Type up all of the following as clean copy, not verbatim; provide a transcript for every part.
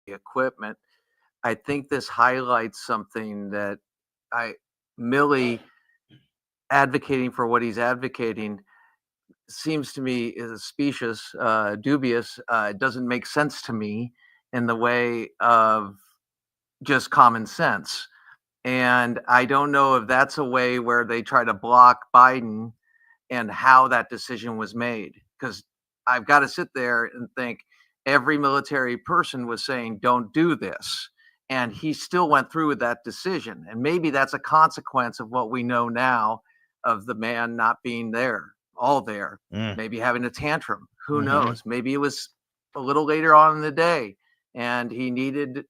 equipment. I think this highlights something that I Milley advocating for what he's advocating seems to me is specious, dubious. It doesn't make sense to me in the way of just common sense. And I don't know if that's a way where they try to block Biden and how that decision was made. Because I've got to sit there and think every military person was saying, don't do this. And he still went through with that decision. And maybe that's a consequence of what we know now of the man not being there, all there, maybe having a tantrum. Who knows? Maybe it was a little later on in the day and he needed,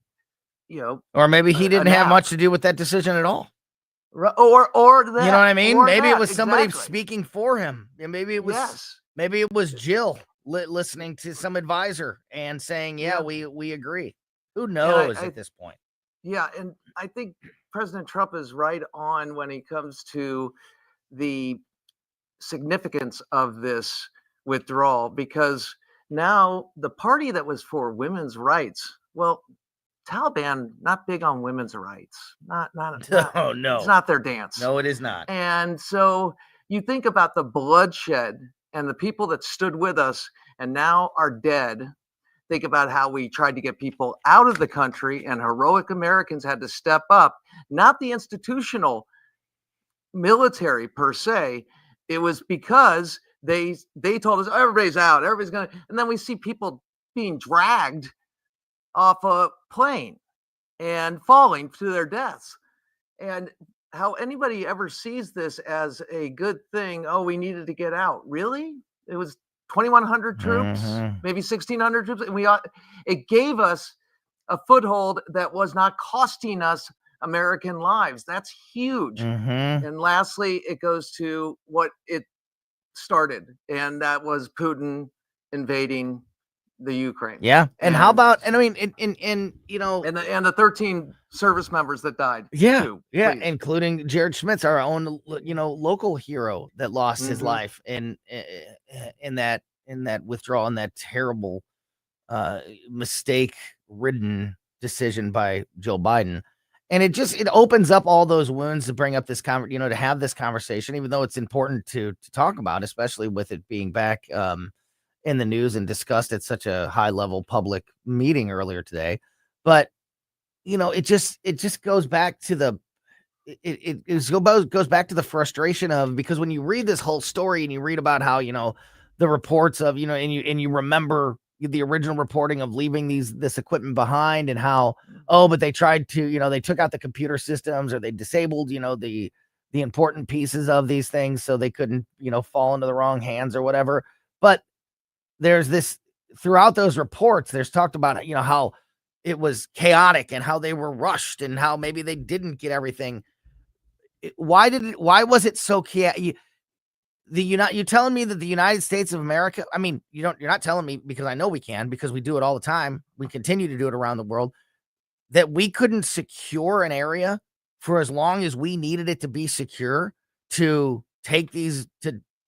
or maybe he didn't have much to do with that decision at all. Or that, you know what I mean? Maybe it was somebody exactly. speaking for him. And maybe it was, maybe it was Jill listening to some advisor and saying, we agree. Who knows at this point? Yeah. And I think President Trump is right on when he comes to the significance of this withdrawal, because now the party that was for women's rights, well, Taliban not big on women's rights. Not no. It's not their dance. No, it is not. And so you think about the bloodshed and the people that stood with us and now are dead. Think about how we tried to get people out of the country and heroic Americans had to step up, not the institutional military per se. It was because they told us, oh, everybody's out, everybody's going to, and then we see people being dragged off a plane and falling to their deaths. And how anybody ever sees this as a good thing, oh, we needed to get out. Really? It was 2,100 troops, maybe 1,600 troops. And it gave us a foothold that was not costing us American lives. That's huge. And lastly, it goes to what it started, and that was Putin invading the Ukraine. Yeah. And how about, and I mean, and and the 13 service members that died. Yeah. Too, yeah. Please. Including Jared Schmitz, our own, local hero that lost his life in that withdrawal, in that terrible, mistake ridden decision by Joe Biden. And it opens up all those wounds to bring up this to have this conversation, even though it's important to talk about, especially with it being back, in the news and discussed at such a high level public meeting earlier today. But, it just goes back to it goes back to the frustration of, because when you read this whole story and you read about how, the reports of, and you remember the original reporting of leaving this equipment behind and how, but they tried to, they took out the computer systems or they disabled, the important pieces of these things so they couldn't, fall into the wrong hands or whatever. But there's this throughout those reports, there's talked about, how it was chaotic and how they were rushed and how maybe they didn't get everything. Why was it so chaotic? You telling me that the United States of America, I mean, you're not telling me, because I know we can, because we do it all the time. We continue to do it around the world, that we couldn't secure an area for as long as we needed it to be secure to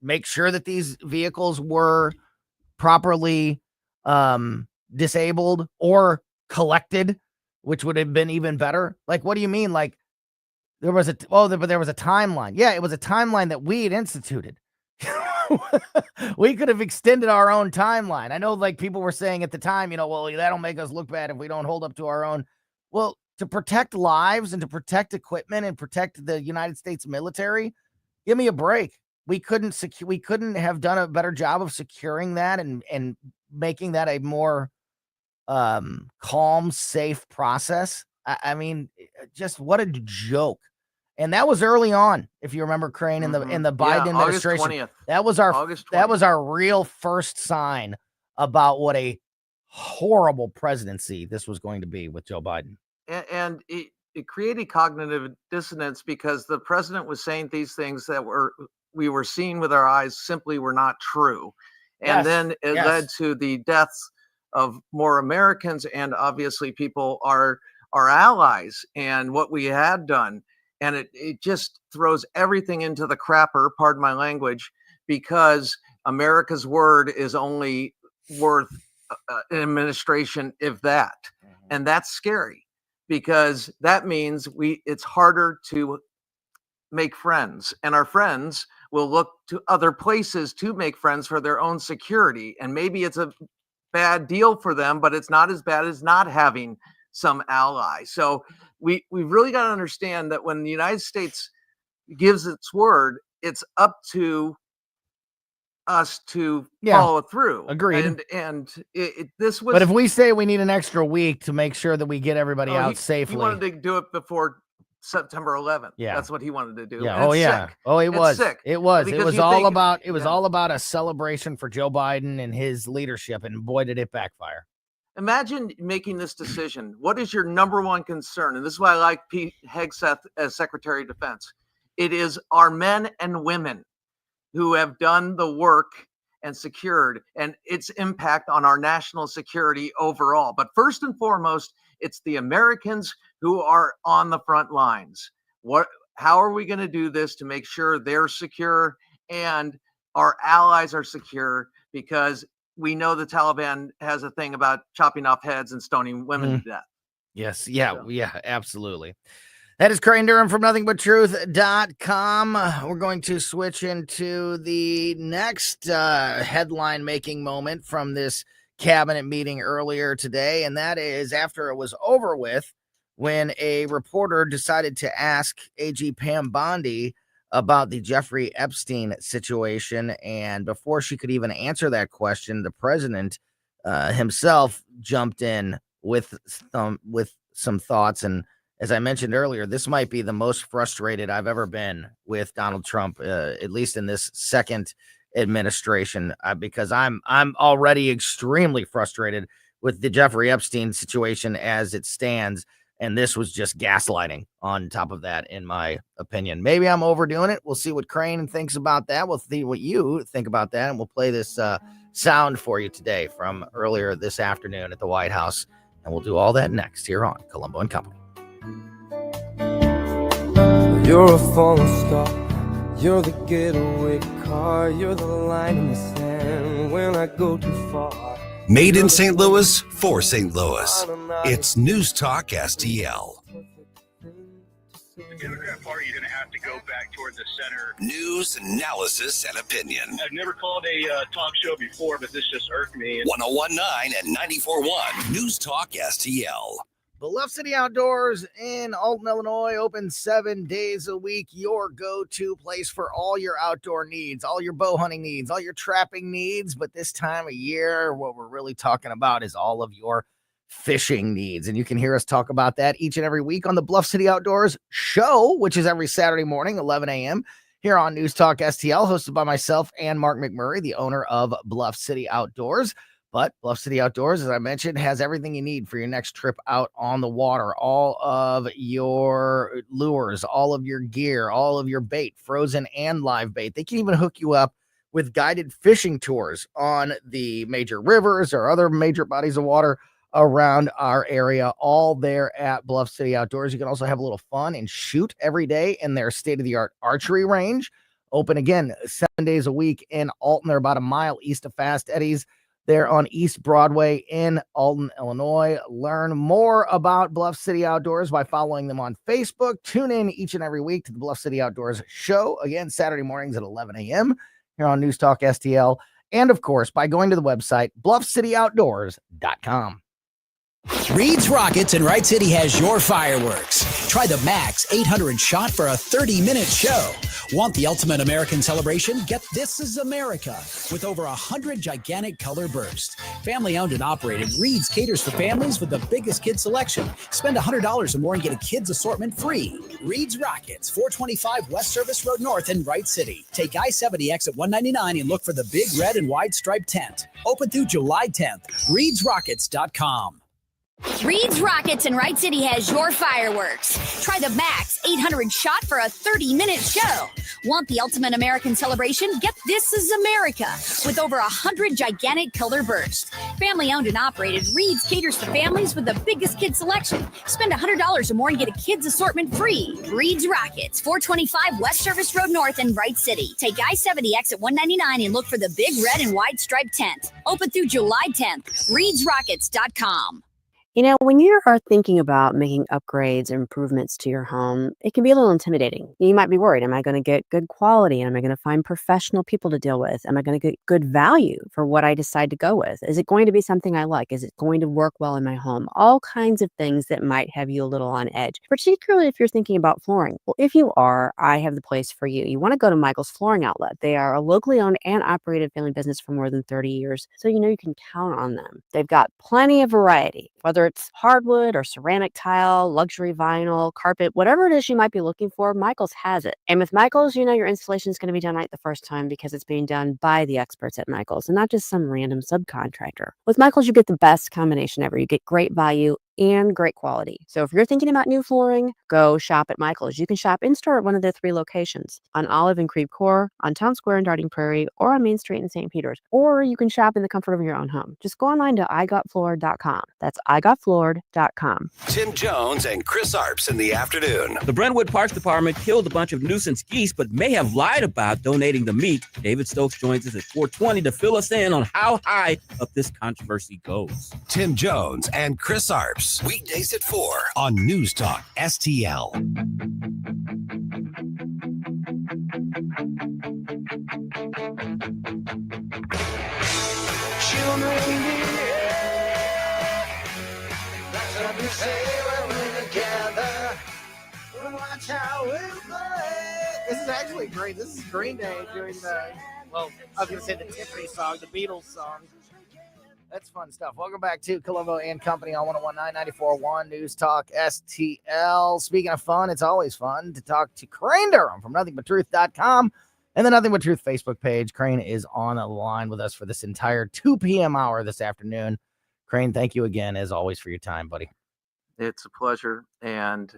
make sure that these vehicles were properly disabled or collected, which would have been even better. Like, what do you mean? Like, there was a timeline. Yeah, it was a timeline that we had instituted. We could have extended our own timeline. I know, like, people were saying at the time, well, that'll make us look bad if we don't hold up to our own. Well, to protect lives and to protect equipment and protect the United States military, give me a break. We couldn't have done a better job of securing that and making that a more calm, safe process. I mean, just what a joke. And that was early on, if you remember, Crane, in the Biden administration. August 20th. That was our real first sign about what a horrible presidency this was going to be with Joe Biden. And it created cognitive dissonance because the president was saying these things that we were seeing with our eyes simply were not true. And then it led to the deaths of more Americans, and obviously people are our allies and what we had done. And it just throws everything into the crapper, pardon my language, because America's word is only worth an administration, if that. And that's scary because that means it's harder to make friends, and our friends will look to other places to make friends for their own security. And maybe it's a bad deal for them, but it's not as bad as not having some ally. So we've really got to understand that when the United States gives its word, it's up to us to follow through. Agreed. And this was. But if we say we need an extra week to make sure that we get everybody out safely, he wanted to do it before September 11th. Yeah, that's what he wanted to do. Yeah. And Oh it's yeah. sick. Oh, it It's was. sick. It was. It Because was you all think- about. It was yeah. all about a celebration for Joe Biden and his leadership, and boy, did it backfire. Imagine making this decision. What is your number one concern? And this is why I like Pete Hegseth as Secretary of Defense. It is our men and women who have done the work and secured, and its impact on our national security overall. But first and foremost, it's the Americans who are on the front lines. How are we going to do this to make sure they're secure and our allies are secure? Because we know the Taliban has a thing about chopping off heads and stoning women to death. Yes. Yeah. So. Yeah, absolutely. That is Crane Durham from nothingbutTruth.com. We're going to switch into the next headline-making moment from this cabinet meeting earlier today, and that is after it was over with, when a reporter decided to ask AG Pam Bondi about the Jeffrey Epstein situation, and before she could even answer that question, the president himself jumped in with some thoughts. And as I mentioned earlier, this might be the most frustrated I've ever been with Donald Trump, at least in this second administration, because I'm already extremely frustrated with the Jeffrey Epstein situation as it stands. And this was just gaslighting on top of that, in my opinion. Maybe I'm overdoing it. We'll see what Crane thinks about that. We'll see what you think about that. And we'll play this sound for you today from earlier this afternoon at the White House. And we'll do all that next here on Colombo and Company. You're a falling star. You're the getaway car. You're the line in the sand when I go too far. Made in St. Louis for St. Louis. It's News Talk STL. The Democrat Party is going to have to go back toward the center. News, analysis, and opinion. I've never called a talk show before, but this just irked me. 101.9 and 94.1 News Talk STL. Bluff City Outdoors in Alton, Illinois, open 7 days a week. Your go-to place for all your outdoor needs, all your bow hunting needs, all your trapping needs. But this time of year, what we're really talking about is all of your fishing needs. And you can hear us talk about that each and every week on the Bluff City Outdoors show, which is every Saturday morning, 11 a.m. here on News Talk STL, hosted by myself and Mark McMurray, the owner of Bluff City Outdoors. But Bluff City Outdoors, as I mentioned, has everything you need for your next trip out on the water. All of your lures, all of your gear, all of your bait, frozen and live bait. They can even hook you up with guided fishing tours on the major rivers or other major bodies of water around our area, all there at Bluff City Outdoors. You can also have a little fun and shoot every day in their state-of-the-art archery range. Open again 7 days a week in Alton. They're about a mile east of Fast Eddie's. They're on East Broadway in Alton, Illinois. Learn more about Bluff City Outdoors by following them on Facebook. Tune in each and every week to the Bluff City Outdoors show. Again, Saturday mornings at 11 a.m. here on News Talk STL. And, of course, by going to the website, bluffcityoutdoors.com. Reed's Rockets in Wright City has your fireworks. Try the Max 800 shot for a 30-minute show. Want the ultimate American celebration? Get This Is America with over 100 gigantic color bursts. Family owned and operated, Reed's caters for families with the biggest kid selection. Spend $100 or more and get a kids assortment free. Reed's Rockets, 425 West Service Road North in Wright City. Take I-70 exit 199 and look for the big red and white striped tent. Open through July 10th. ReedsRockets.com. Reed's Rockets in Wright City has your fireworks. Try the Max 800 shot for a 30-minute show. Want the ultimate American celebration? Get This Is America with over 100 gigantic color bursts. Family owned and operated, Reed's caters to families with the biggest kid selection. Spend $100 or more and get a kids assortment free. Reed's Rockets, 425 West Service Road North in Wright City. Take I-70 exit 199 and look for the big red and white striped tent. Open through July 10th. ReedsRockets.com. When you are thinking about making upgrades or improvements to your home, it can be a little intimidating. You might be worried, am I going to get good quality? Am I going to find professional people to deal with? Am I going to get good value for what I decide to go with? Is it going to be something I like? Is it going to work well in my home? All kinds of things that might have you a little on edge, particularly if you're thinking about flooring. Well, if you are, I have the place for you. You want to go to Michael's Flooring Outlet. They are a locally owned and operated family business for more than 30 years, so you can count on them. They've got plenty of variety, whether it's hardwood or ceramic tile, luxury vinyl, carpet, whatever it is you might be looking for, Michael's has it. And with Michael's, your installation is going to be done right the first time because it's being done by the experts at Michael's and not just some random subcontractor. With Michael's, you get the best combination ever. You get great value and great quality. So if you're thinking about new flooring, go shop at Michael's. You can shop in-store at one of their 3 locations, on Olive and Creve Coeur, on Town Square in Darting Prairie, or on Main Street in St. Peters. Or you can shop in the comfort of your own home. Just go online to igotfloored.com. That's igotfloored.com. Tim Jones and Chris Arps in the afternoon. The Brentwood Parks Department killed a bunch of nuisance geese, but may have lied about donating the meat. David Stokes joins us at 4:20 to fill us in on how high up this controversy goes. Tim Jones and Chris Arps. Weekdays at 4 on News Talk STL. That's what we say when we're together. Watch how we play. This is actually great. This is Green Day doing I was going to say the Tiffany song, the Beatles song. That's fun stuff. Welcome back to Colombo and Company on 101.9 94.1 News Talk STL. Speaking of fun, it's always fun to talk to Crane Durham from NothingButTruth.com and the Nothing But Truth Facebook page. Crane is on the line with us for this entire 2 p.m. hour this afternoon. Crane, thank you again, as always, for your time, buddy. It's a pleasure, and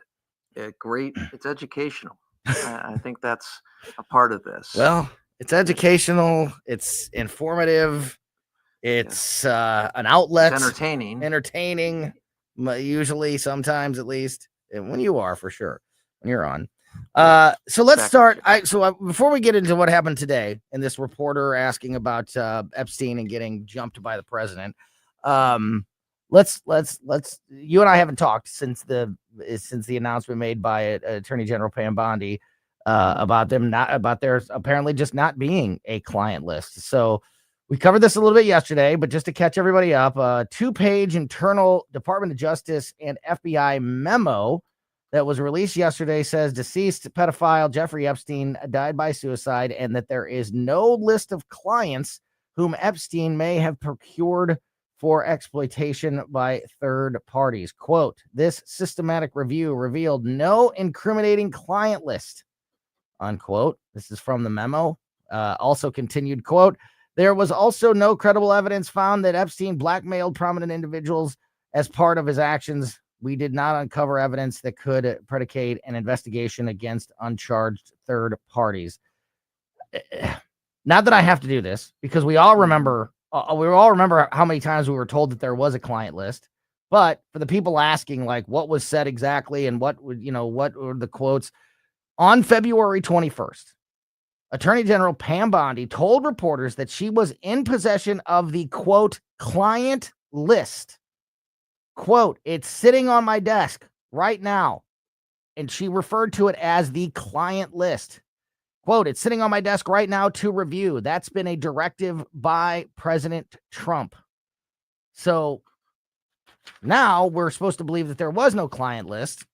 it's educational. I think that's a part of this. Well, it's educational. It's informative. It's an outlet. It's entertaining, usually, sometimes at least, and when you are, for sure, when you're on. So let's start. Before we get into what happened today and this reporter asking about Epstein and getting jumped by the president, let's you and I haven't talked since the announcement made by Attorney General Pam Bondi about their apparently just not being a client list. So we covered this a little bit yesterday, but just to catch everybody up, a 2-page internal Department of Justice and FBI memo that was released yesterday says deceased pedophile Jeffrey Epstein died by suicide and that there is no list of clients whom Epstein may have procured for exploitation by third parties. Quote, this systematic review revealed no incriminating client list, unquote. This is from the memo. Also continued, quote, there was also no credible evidence found that Epstein blackmailed prominent individuals as part of his actions. We did not uncover evidence that could predicate an investigation against uncharged third parties. Not that I have to do this, because we all remember how many times we were told that there was a client list. But for the people asking, like, what was said exactly and what were the quotes on February 21st, Attorney General Pam Bondi told reporters that she was in possession of the, quote, client list. Quote, it's sitting on my desk right now. And she referred to it as the client list. Quote, it's sitting on my desk right now to review. That's been a directive by President Trump. So now we're supposed to believe that there was no client list.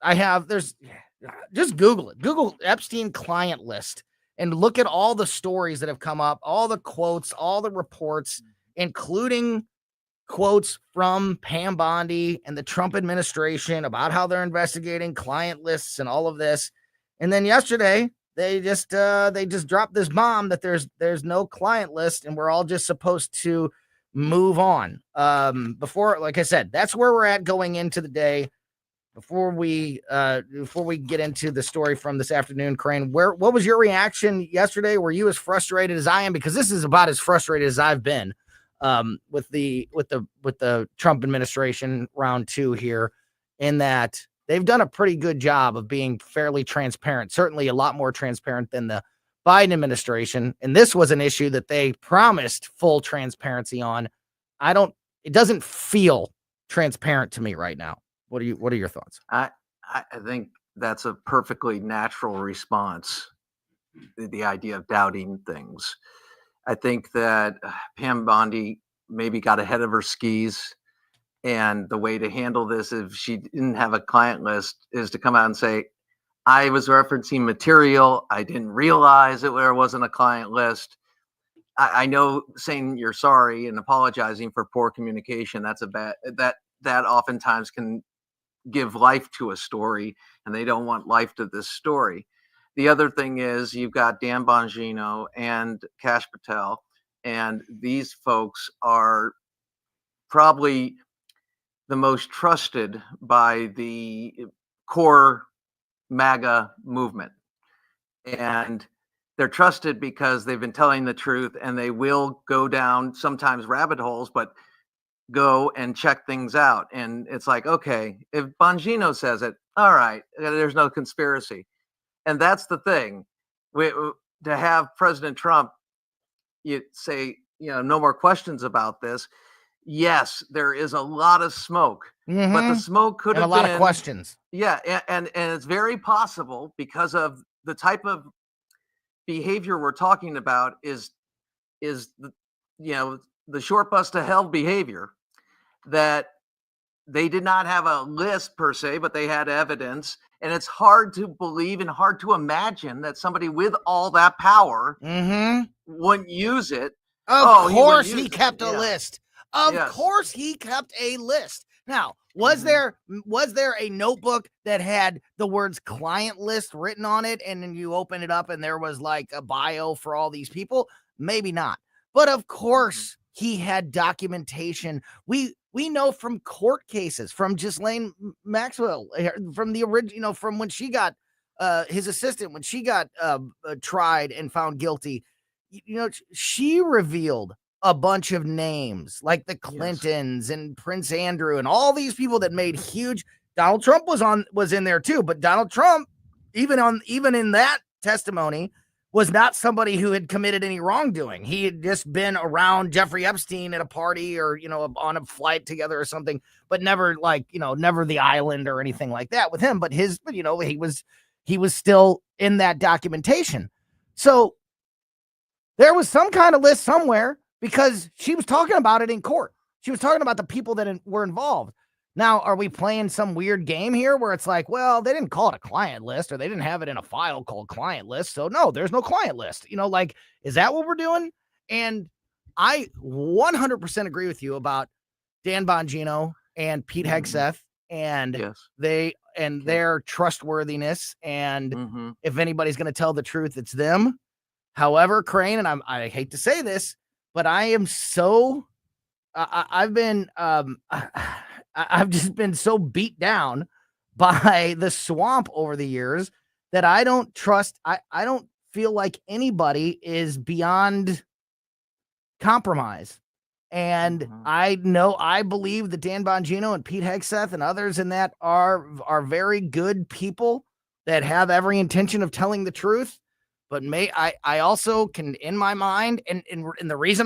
Just Google it. Google Epstein client list. And look at all the stories that have come up, all the quotes, all the reports, including quotes from Pam Bondi and the Trump administration about how they're investigating client lists and all of this. And then yesterday, they just dropped this bomb that there's no client list and we're all just supposed to move on. Before, like I said, that's where we're at going into the day. Before we get into the story from this afternoon, Crane, what was your reaction yesterday? Were you as frustrated as I am? Because this is about as frustrated as I've been with the Trump administration round 2 here, in that they've done a pretty good job of being fairly transparent, certainly a lot more transparent than the Biden administration. And this was an issue that they promised full transparency on. It doesn't feel transparent to me right now. What are your thoughts? I think that's a perfectly natural response. The idea of doubting things. I think that Pam Bondi maybe got ahead of her skis. And the way to handle this, if she didn't have a client list, is to come out and say, I was referencing material. I didn't realize that there wasn't a client list. I know saying you're sorry and apologizing for poor communication, that's a bad, that oftentimes can give life to a story, and they don't want life to this story. The other thing is you've got Dan Bongino and Kash Patel, and these folks are probably the most trusted by the core MAGA movement. And they're trusted because they've been telling the truth, and they will go down sometimes rabbit holes, but go and check things out. And it's like, okay, if Bongino says it, all right, there's no conspiracy. And that's the thing. To have President Trump say, no more questions about this. Yes, there is a lot of smoke, but the smoke could have a lot been of questions. Yeah, and it's very possible, because of the type of behavior we're talking about is the the short bus to hell behavior, that they did not have a list per se, but they had evidence. And it's hard to believe and hard to imagine that somebody with all that power wouldn't use it. Of course he kept a list. Of Yes. course he kept a list. Now, was there a notebook that had the words client list written on it, and then you open it up and there was like a bio for all these people? Maybe not. But of course he had documentation. We know from court cases, from Ghislaine Maxwell, from the original, from when she got his assistant, when she got tried and found guilty, she revealed a bunch of names like the Clintons and Prince Andrew and all these people that made huge. Donald Trump was in there too, but Donald Trump, even in that testimony, was not somebody who had committed any wrongdoing. He had just been around Jeffrey Epstein at a party or, on a flight together or something, but never never the island or anything like that with him. But he was still in that documentation. So there was some kind of list somewhere, because she was talking about it in court. She was talking about the people that were involved. Now, are we playing some weird game here where it's like, well, they didn't call it a client list, or they didn't have it in a file called client list, so no, there's no client list. Is that what we're doing? And I 100% agree with you about Dan Bongino and Pete Hegseth and their trustworthiness. And if anybody's going to tell the truth, it's them. However, Crane, and I hate to say this, but I am so I've just been so beat down by the swamp over the years that I don't trust. I don't feel like anybody is beyond compromise. And I believe that Dan Bongino and Pete Hegseth and others in that are very good people that have every intention of telling the truth. But I also can, in my mind, and the reason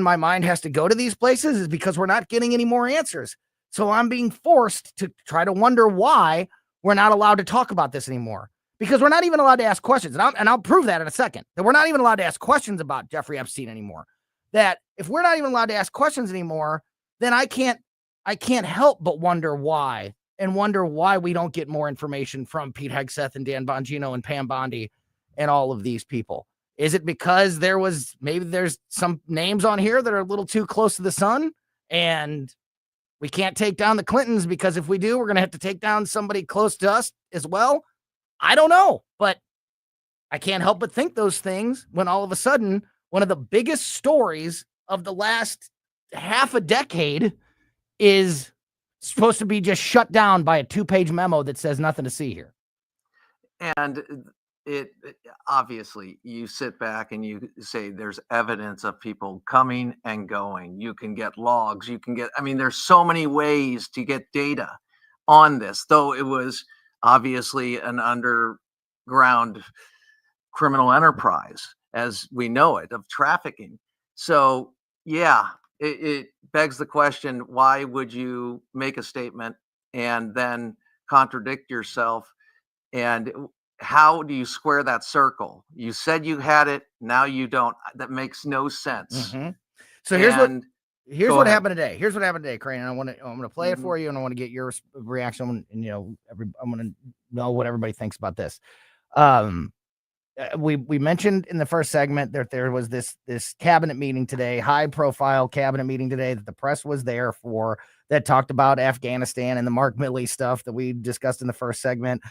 my mind has to go to these places is because we're not getting any more answers. So I'm being forced to try to wonder why we're not allowed to talk about this anymore, because we're not even allowed to ask questions. And I'll prove that in a second, that we're not even allowed to ask questions about Jeffrey Epstein anymore. That if we're not even allowed to ask questions anymore, then I can't help but wonder why we don't get more information from Pete Hegseth and Dan Bongino and Pam Bondi and all of these people. Is it because there's some names on here that are a little too close to the sun, and we can't take down the Clintons, because if we do, we're going to have to take down somebody close to us as well? I don't know, but I can't help but think those things when all of a sudden one of the biggest stories of the last half a decade is supposed to be just shut down by a 2-page memo that says nothing to see here. And it obviously, you sit back and you say there's evidence of people coming and going. You can get logs, there's so many ways to get data on this, though it was obviously an underground criminal enterprise as we know it, of trafficking. So yeah, it begs the question, why would you make a statement and then contradict yourself? And how do you square that circle? You said you had it, now you don't. That makes no sense. Mm-hmm. So And here's go what ahead. happened today. Here's what happened today, Crane. And I'm going to play it for you, and I want to get your reaction. And, you know, I'm going to know what everybody thinks about this. We mentioned in the first segment that there was this cabinet meeting today, high profile cabinet meeting today that the press was there for, that talked about Afghanistan and the Mark Milley stuff that we discussed in the first segment.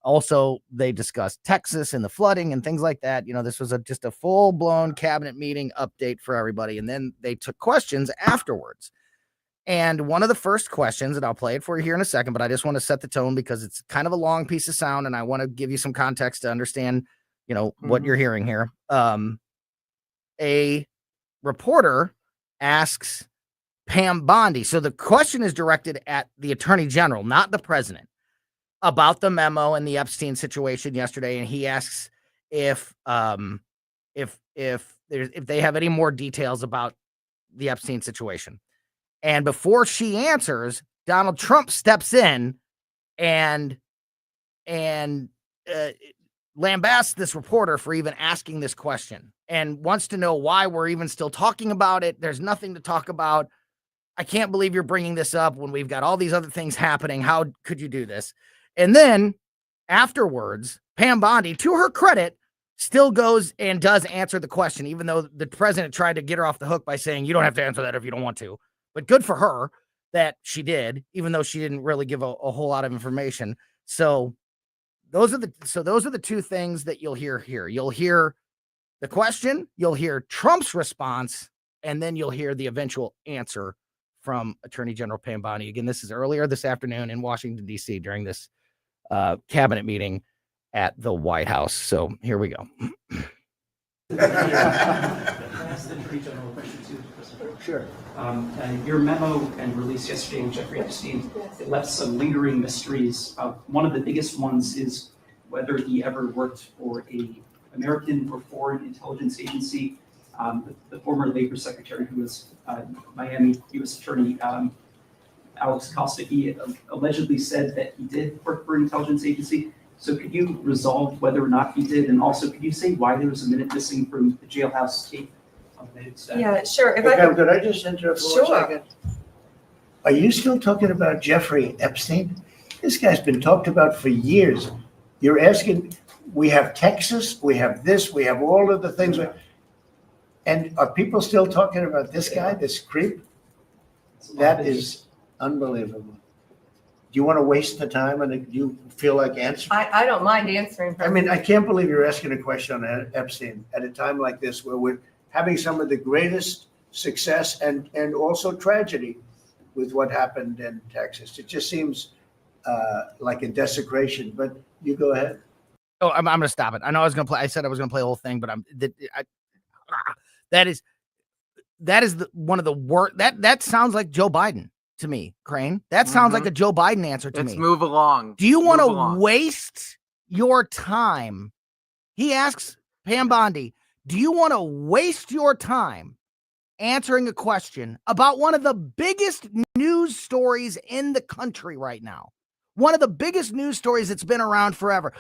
Also, they discussed Texas and the flooding and things like that. You know, this was just a full blown cabinet meeting update for everybody. And then they took questions afterwards. And one of the first questions, and I'll play it for you here in a second, but I just want to set the tone because it's kind of a long piece of sound, and I want to give you some context to understand, you know, what you're hearing here. A reporter asks Pam Bondi. So the question is directed at the attorney general, not the president, about the memo and the Epstein situation yesterday. And he asks if they have any more details about the Epstein situation. And before she answers, Donald Trump steps in and lambasts this reporter for even asking this question and wants to know why we're even still talking about it. There's nothing to talk about. I can't believe you're bringing this up when we've got all these other things happening. How could you do this? And then afterwards, Pam Bondi, to her credit, still goes and does answer the question, even though the president tried to get her off the hook by saying, you don't have to answer that if you don't want to. But good for her that she did, even though she didn't really give a whole lot of information. So those are the two things that you'll hear here. You'll hear the question, you'll hear Trump's response, and then you'll hear the eventual answer from Attorney General Pam Bondi. Again, this is earlier this afternoon in Washington, D.C. during this cabinet meeting at the White House. So here we go. Sure. Your memo and release yesterday with Jeffrey Epstein, it left some lingering mysteries. One of the biggest ones is whether he ever worked for a American or foreign intelligence agency. The former Labor Secretary, who was Miami U.S. Attorney Alex Costa, he allegedly said that he did work for an intelligence agency. So could you resolve whether or not he did? And also, could you say why there was a minute missing from the jailhouse tape? Yeah, sure. If Could I just interrupt for 1 second? Are you still talking about Jeffrey Epstein? This guy's been talked about for years. You're asking, we have Texas, we have this, we have all of the things. And are people still talking about this guy, this creep? That is unbelievable. Do you want to waste the time and do you feel like answering? I don't mind answering. I mean, I can't believe you're asking a question on Epstein at a time like this where we're having some of the greatest success and also tragedy with what happened in Texas. It just seems like a desecration, but you go ahead. Oh, I'm going to stop it. I know I was going to play. I said I was going to play the whole thing, but that is one of the worst. That sounds like Joe Biden to me, Crane. That sounds like a Joe Biden answer to me. Let's move along. Do you want to waste your time? He asks Pam Bondi, do you want to waste your time answering a question about one of the biggest news stories in the country right now? One of the biggest news stories that's been around forever.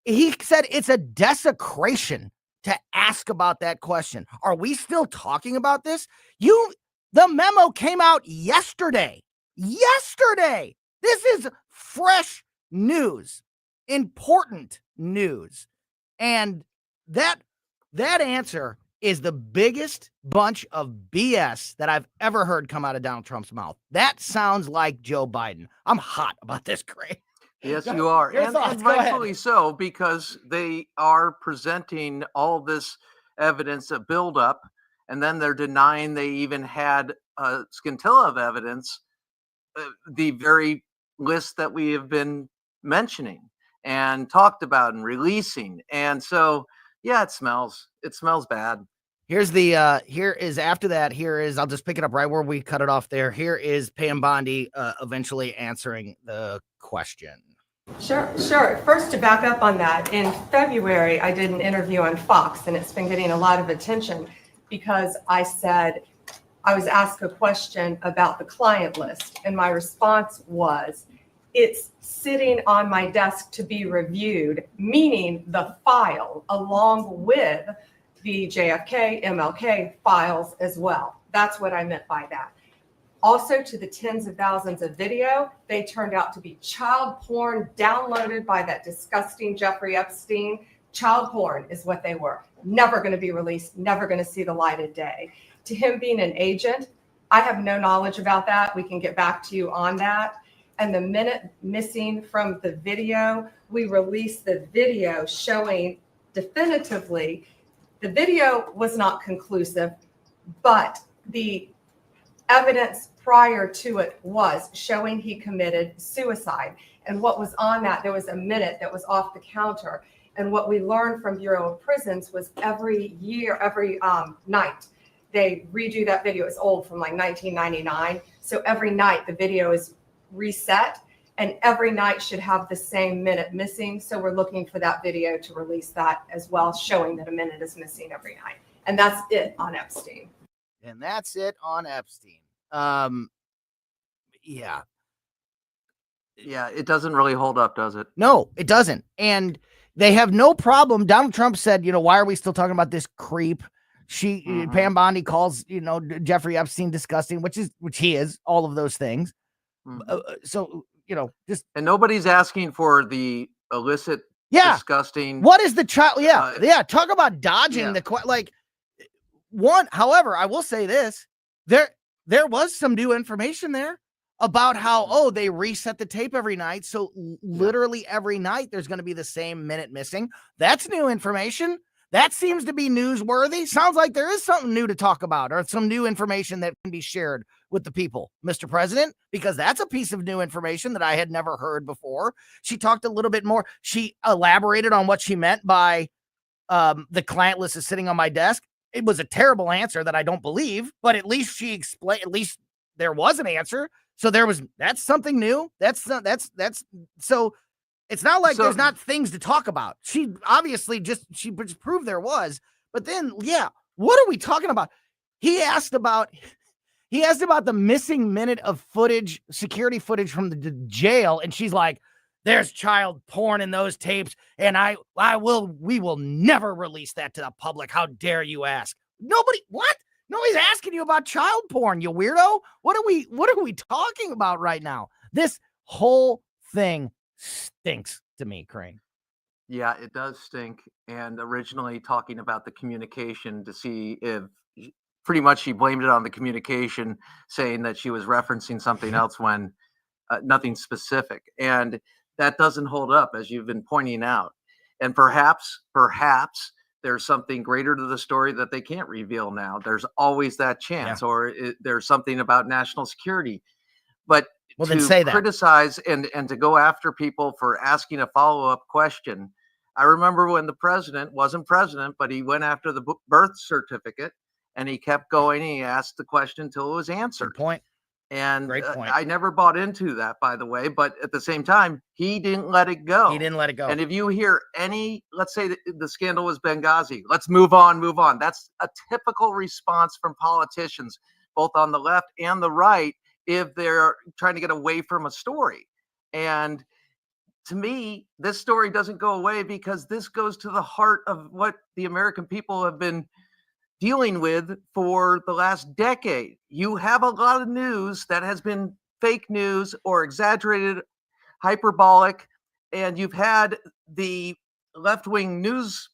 He said it's a desecration to ask about that question. Are we still talking about this? The memo came out yesterday. Yesterday. This is fresh news, important news. And that answer is the biggest bunch of BS that I've ever heard come out of Donald Trump's mouth. That sounds like Joe Biden. I'm hot about this, Craig. Yes, you are. And thoughts, rightfully so, because they are presenting all this evidence of buildup, and then they're denying they even had a scintilla of evidence, the very list that we have been mentioning and talked about and releasing. And so, yeah, it smells bad. Here is I'll just pick it up right where we cut it off there. Here is Pam Bondi eventually answering the question. Sure. First, to back up on that, in February, I did an interview on Fox, and it's been getting a lot of attention because I said I was asked a question about the client list, and my response was, it's sitting on my desk to be reviewed, meaning the file along with the JFK, MLK files as well. That's what I meant by that. Also, to the tens of thousands of video, they turned out to be child porn downloaded by that disgusting Jeffrey Epstein. Child porn is what they were. Never going to be released, never going to see the light of day. To him being an agent, I have no knowledge about that. We can get back to you on that. And the minute missing from the video, we released the video showing definitively the video was not conclusive, but the evidence prior to it was showing he committed suicide. And what was on that, there was a minute that was off the counter. And what we learned from Bureau of Prisons was every year, every night, they redo that video. It's old, from like 1999. So every night the video is reset, and every night should have the same minute missing. So we're looking for that video to release that as well, showing that a minute is missing every night. And that's it on Epstein. And that's it on Epstein. Yeah. Yeah, it doesn't really hold up, does it? No, it doesn't. And they have no problem. Donald Trump said, why are we still talking about this creep? Pam Bondi calls, Jeffrey Epstein disgusting, which he is, all of those things. So, just. And nobody's asking for the illicit, disgusting. What is the child? Talk about dodging however, I will say this, there was some new information there about how, they reset the tape every night. So literally every night there's going to be the same minute missing. That's new information. That seems to be newsworthy. Sounds like there is something new to talk about, or some new information that can be shared with the people, Mr. President, because that's a piece of new information that I had never heard before. She talked a little bit more. She elaborated on what she meant by the client list is sitting on my desk. It was a terrible answer that I don't believe, but at least she explained, at least there was an answer. So that's something new. So it's not like there's not things to talk about. She obviously just proved there was, but then, what are we talking about? He asked about the missing minute of footage, security footage from the jail. And she's like, there's child porn in those tapes. And we will never release that to the public. How dare you ask? What? Nobody's asking you about child porn, you weirdo. What are we talking about right now? This whole thing stinks to me, Crane. Yeah, it does stink. And originally talking about the communication to see if pretty much she blamed it on the communication, saying that she was referencing something else when nothing specific. And that doesn't hold up, as you've been pointing out. And perhaps there's something greater to the story that they can't reveal now. There's always that chance, or there's something about national security. But then say that. Criticize and to go after people for asking a follow-up question. I remember when the president wasn't president, but he went after the birth certificate, and he kept going. And he asked the question until it was answered. Good point. And Great point. I never bought into that, by the way, but at the same time, he didn't let it go. And if you hear let's say the scandal was Benghazi, let's move on. That's a typical response from politicians, both on the left and the right, if they're trying to get away from a story. And to me, this story doesn't go away because this goes to the heart of what the American people have been dealing with for the last decade. You have a lot of news that has been fake news or exaggerated, hyperbolic, and you've had the left-wing news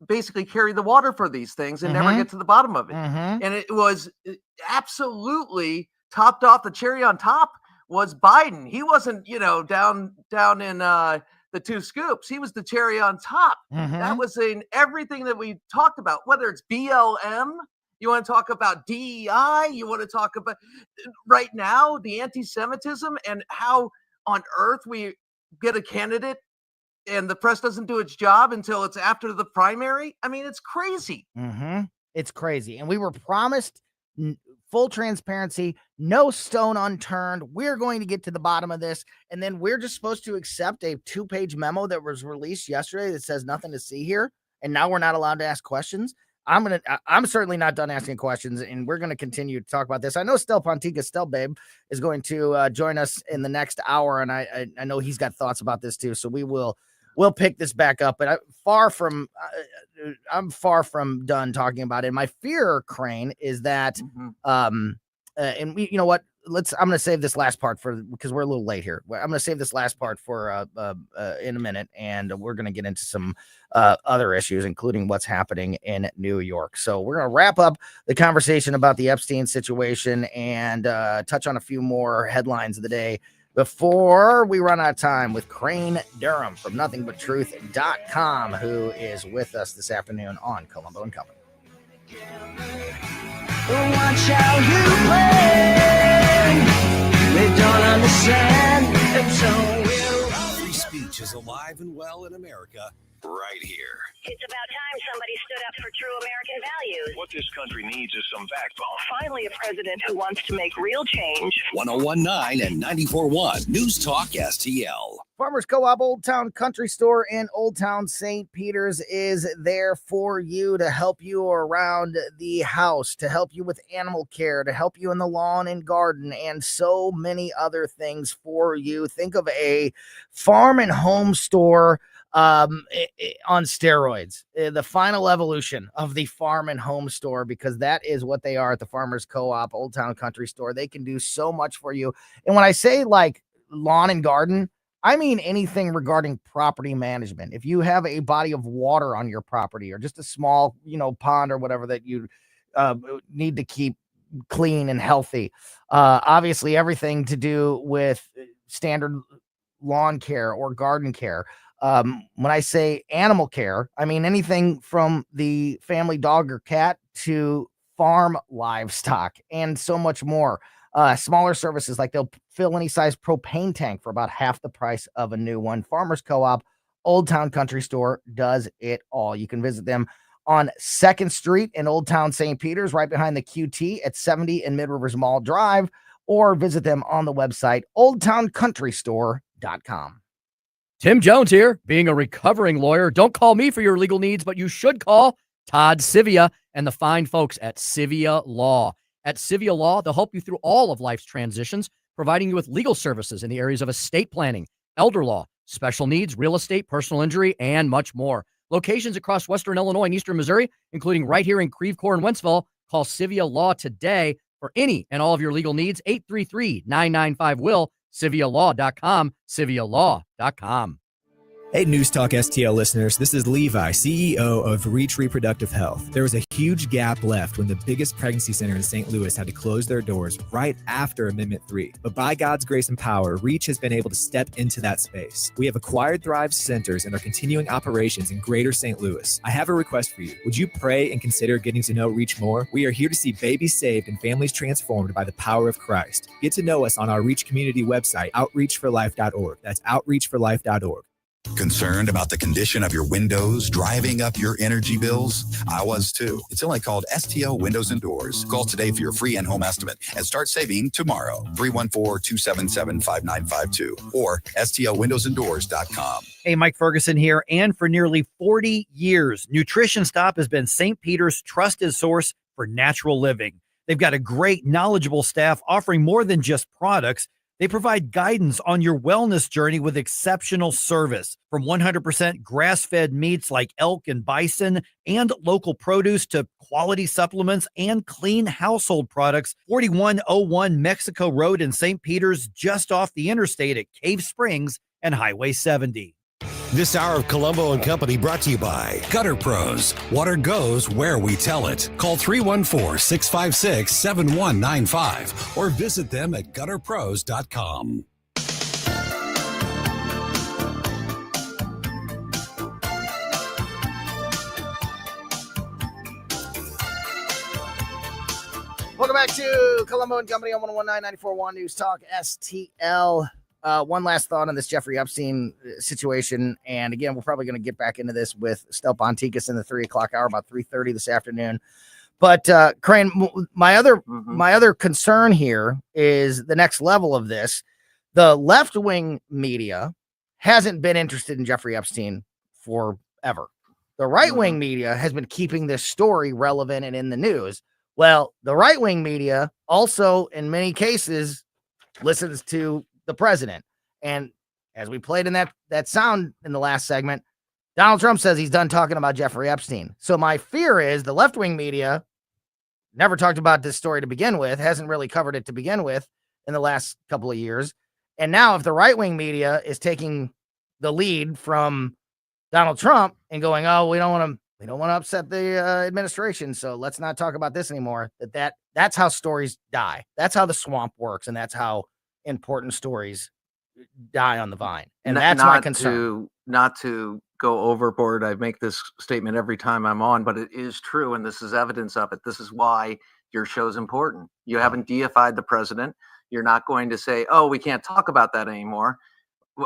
basically carry the water for these things and never get to the bottom of it. And it was absolutely topped off. The cherry on top was Biden. He wasn't, down in the two scoops. He was the cherry on top. That was in everything that we talked about, whether it's BLM, you want to talk about DEI, you want to talk about right now, the anti-Semitism and how on earth we get a candidate and the press doesn't do its job until it's after the primary. I mean, it's crazy. It's crazy. And we were promised full transparency, no stone unturned. We're going to get to the bottom of this. And then we're just supposed to accept a 2-page memo that was released yesterday that says nothing to see here. And now we're not allowed to ask questions. I'm certainly not done asking questions, and we're gonna continue to talk about this. I know Stel Pontica, Stel Babe, is going to join us in the next hour, and I know he's got thoughts about this too. So we'll pick this back up. But I'm far from done talking about it. My fear, Crane, is that and we, you know what? I'm going to save this last part because we're a little late here. I'm going to save this last part for in a minute, and we're going to get into some other issues, including what's happening in New York. So we're going to wrap up the conversation about the Epstein situation and touch on a few more headlines of the day before we run out of time with Crane Durham from NothingButTruth.com, who is with us this afternoon on Colombo and Company. Watch how you play. They don't understand. And so free speech is alive and well in America right here. It's about time somebody stood up for true American values. What this country needs is some backbone. Finally, a president who wants to make real change. 101.9 and 94.1 News Talk STL. Farmers Co-op Old Town Country Store in Old Town St. Peters is there for you to help you around the house, to help you with animal care, to help you in the lawn and garden, and so many other things for you. Think of a farm and home store on steroids, the final evolution of the farm and home store, because that is what they are at the Farmers Co-op Old Town Country Store. They can do so much for you. And when I say like lawn and garden, I mean anything regarding property management. If you have a body of water on your property or just a small, pond or whatever that you need to keep clean and healthy, obviously everything to do with standard lawn care or garden care. When I say animal care, I mean anything from the family dog or cat to farm livestock and so much more. Smaller services, like they'll fill any size propane tank for about half the price of a new one. Farmers Co-op Old Town Country Store does it all. You can visit them on 2nd Street in Old Town St. Peters, right behind the QT at 70 and Mid Rivers Mall Drive, or visit them on the website oldtowncountrystore.com. Tim Jones here. Being a recovering lawyer, don't call me for your legal needs, but you should call Todd Sivia and the fine folks at Sivia Law. At Sivia Law, they'll help you through all of life's transitions, providing you with legal services in the areas of estate planning, elder law, special needs, real estate, personal injury, and much more. Locations across Western Illinois and Eastern Missouri, including right here in Creve Coeur and Wentzville. Call Sivia Law today for any and all of your legal needs. 833-995-WILL, SiviaLaw.com, SiviaLaw.com. Hey, News Talk STL listeners, this is Levi, CEO of Reach Reproductive Health. There was a huge gap left when the biggest pregnancy center in St. Louis had to close their doors right after Amendment 3. But by God's grace and power, Reach has been able to step into that space. We have acquired Thrive centers and are continuing operations in greater St. Louis. I have a request for you. Would you pray and consider getting to know Reach more? We are here to see babies saved and families transformed by the power of Christ. Get to know us on our Reach community website, outreachforlife.org. That's outreachforlife.org. Concerned about the condition of your windows driving up your energy bills? I was too. It's only called STL Windows and Doors. Call today for your free in-home estimate and start saving tomorrow. 314-277-5952 or stlwindowsanddoors.com. Hey, Mike Ferguson here. And for nearly 40 years, Nutrition Stop has been St. Peter's trusted source for natural living. They've got a great, knowledgeable staff offering more than just products. They provide guidance on your wellness journey with exceptional service, from 100% grass-fed meats like elk and bison and local produce to quality supplements and clean household products. 4101 Mexico Road in St. Peters, just off the interstate at Cave Springs and Highway 70. This hour of Colombo and Company brought to you by Gutter Pros. Water goes where we tell it. Call 314-656-7195 or visit them at gutterpros.com. Welcome back to Colombo and Company on 101.9 News Talk STL. One last thought on this Jeffrey Epstein situation. And again, we're probably going to get back into this with Stel Ponticus in the 3 o'clock hour, about 3:30 this afternoon. But Crane, my other concern here is the next level of this. The left-wing media hasn't been interested in Jeffrey Epstein forever. The right-wing media has been keeping this story relevant and in the news. Well, the right-wing media also, in many cases, listens to the president. And as we played in that sound in the last segment, Donald Trump says he's done talking about Jeffrey Epstein. So my fear is the left-wing media never talked about this story to begin with, hasn't really covered it to begin with in the last couple of years. And now if the right-wing media is taking the lead from Donald Trump and going, oh, we don't want to upset the administration, so let's not talk about this anymore. That's how stories die. That's how the swamp works, and that's how important stories die on the vine. And that's my concern. Not to go overboard. I make this statement every time I'm on, but it is true, and this is evidence of it. This is why your show's important. You haven't deified the president. You're not going to say, oh, we can't talk about that anymore.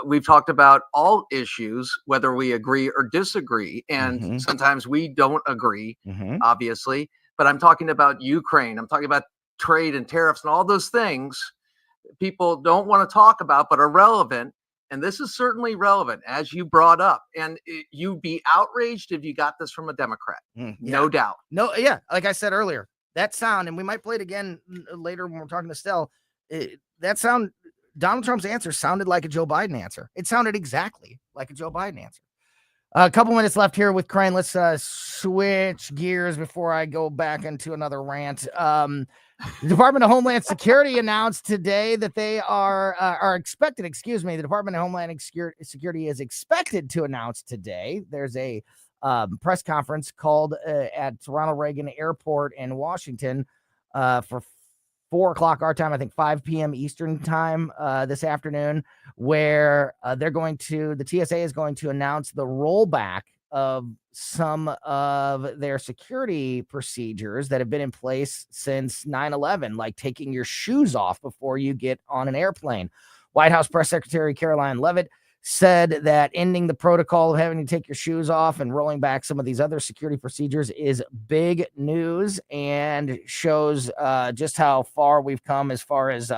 We've talked about all issues, whether we agree or disagree. And sometimes we don't agree, obviously. But I'm talking about Ukraine. I'm talking about trade and tariffs and all those things people don't want to talk about, but are relevant. And this is certainly relevant, as you brought up. And you'd be outraged if you got this from a Democrat. No doubt. No, yeah. Like I said earlier, that sound, and we might play it again later when we're talking to Stell, that sound, Donald Trump's answer sounded like a Joe Biden answer. It sounded exactly like a Joe Biden answer. A couple minutes left here with Crane. Let's switch gears before I go back into another rant. The Department of Homeland Security announced today that they are expected, the Department of Homeland Security is expected to announce today. There's a press conference called at Ronald Reagan Airport in Washington for 4 o'clock our time, I think 5 p.m. Eastern time this afternoon, where the TSA is going to announce the rollback of some of their security procedures that have been in place since 9/11, like taking your shoes off before you get on an airplane. White House Press Secretary Caroline Leavitt said that ending the protocol of having to take your shoes off and rolling back some of these other security procedures is big news and shows just how far we've come as far as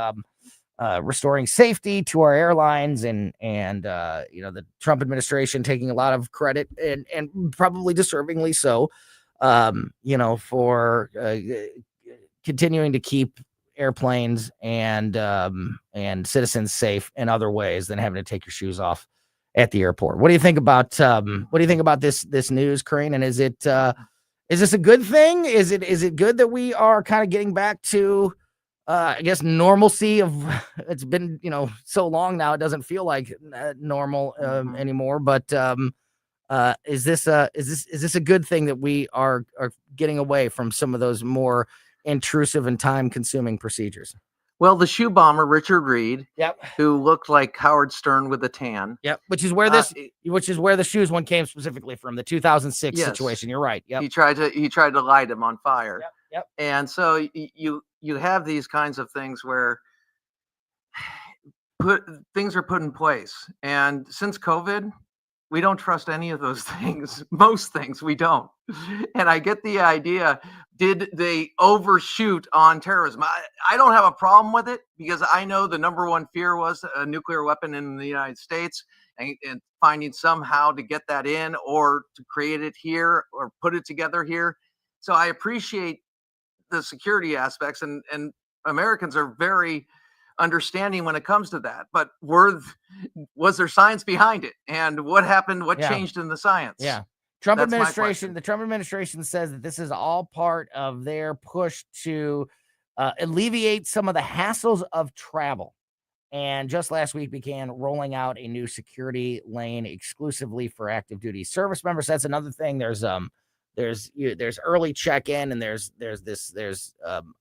restoring safety to our airlines and the Trump administration taking a lot of credit and probably deservingly so, for continuing to keep airplanes and citizens safe in other ways than having to take your shoes off at the airport. What do you think about this news, Crane? And is this a good thing? Is it good that we are kind of getting back to I guess normalcy of it's been, so long now, it doesn't feel like normal anymore, but is this a good thing that we are getting away from some of those more intrusive and time-consuming procedures? Well, the shoe bomber, Richard Reed, yep, who looked like Howard Stern with a tan. Yep, which is where the shoes one came specifically from, the 2006 situation. You're right. Yep. He tried to light him on fire. Yep. And so you have these kinds of things where things are put in place. And since COVID, we don't trust any of those things. Most things we don't. And I get the idea, did they overshoot on terrorism? I don't have a problem with it because I know the number one fear was a nuclear weapon in the United States and finding somehow to get that in or to create it here or put it together here. So I appreciate the security aspects and Americans are very understanding when it comes to that, but was there science behind it, and what happened? What changed in the science? Yeah, the Trump administration says that this is all part of their push to alleviate some of the hassles of travel. And just last week began rolling out a new security lane exclusively for active duty service members. That's another thing. There's early check-in and there's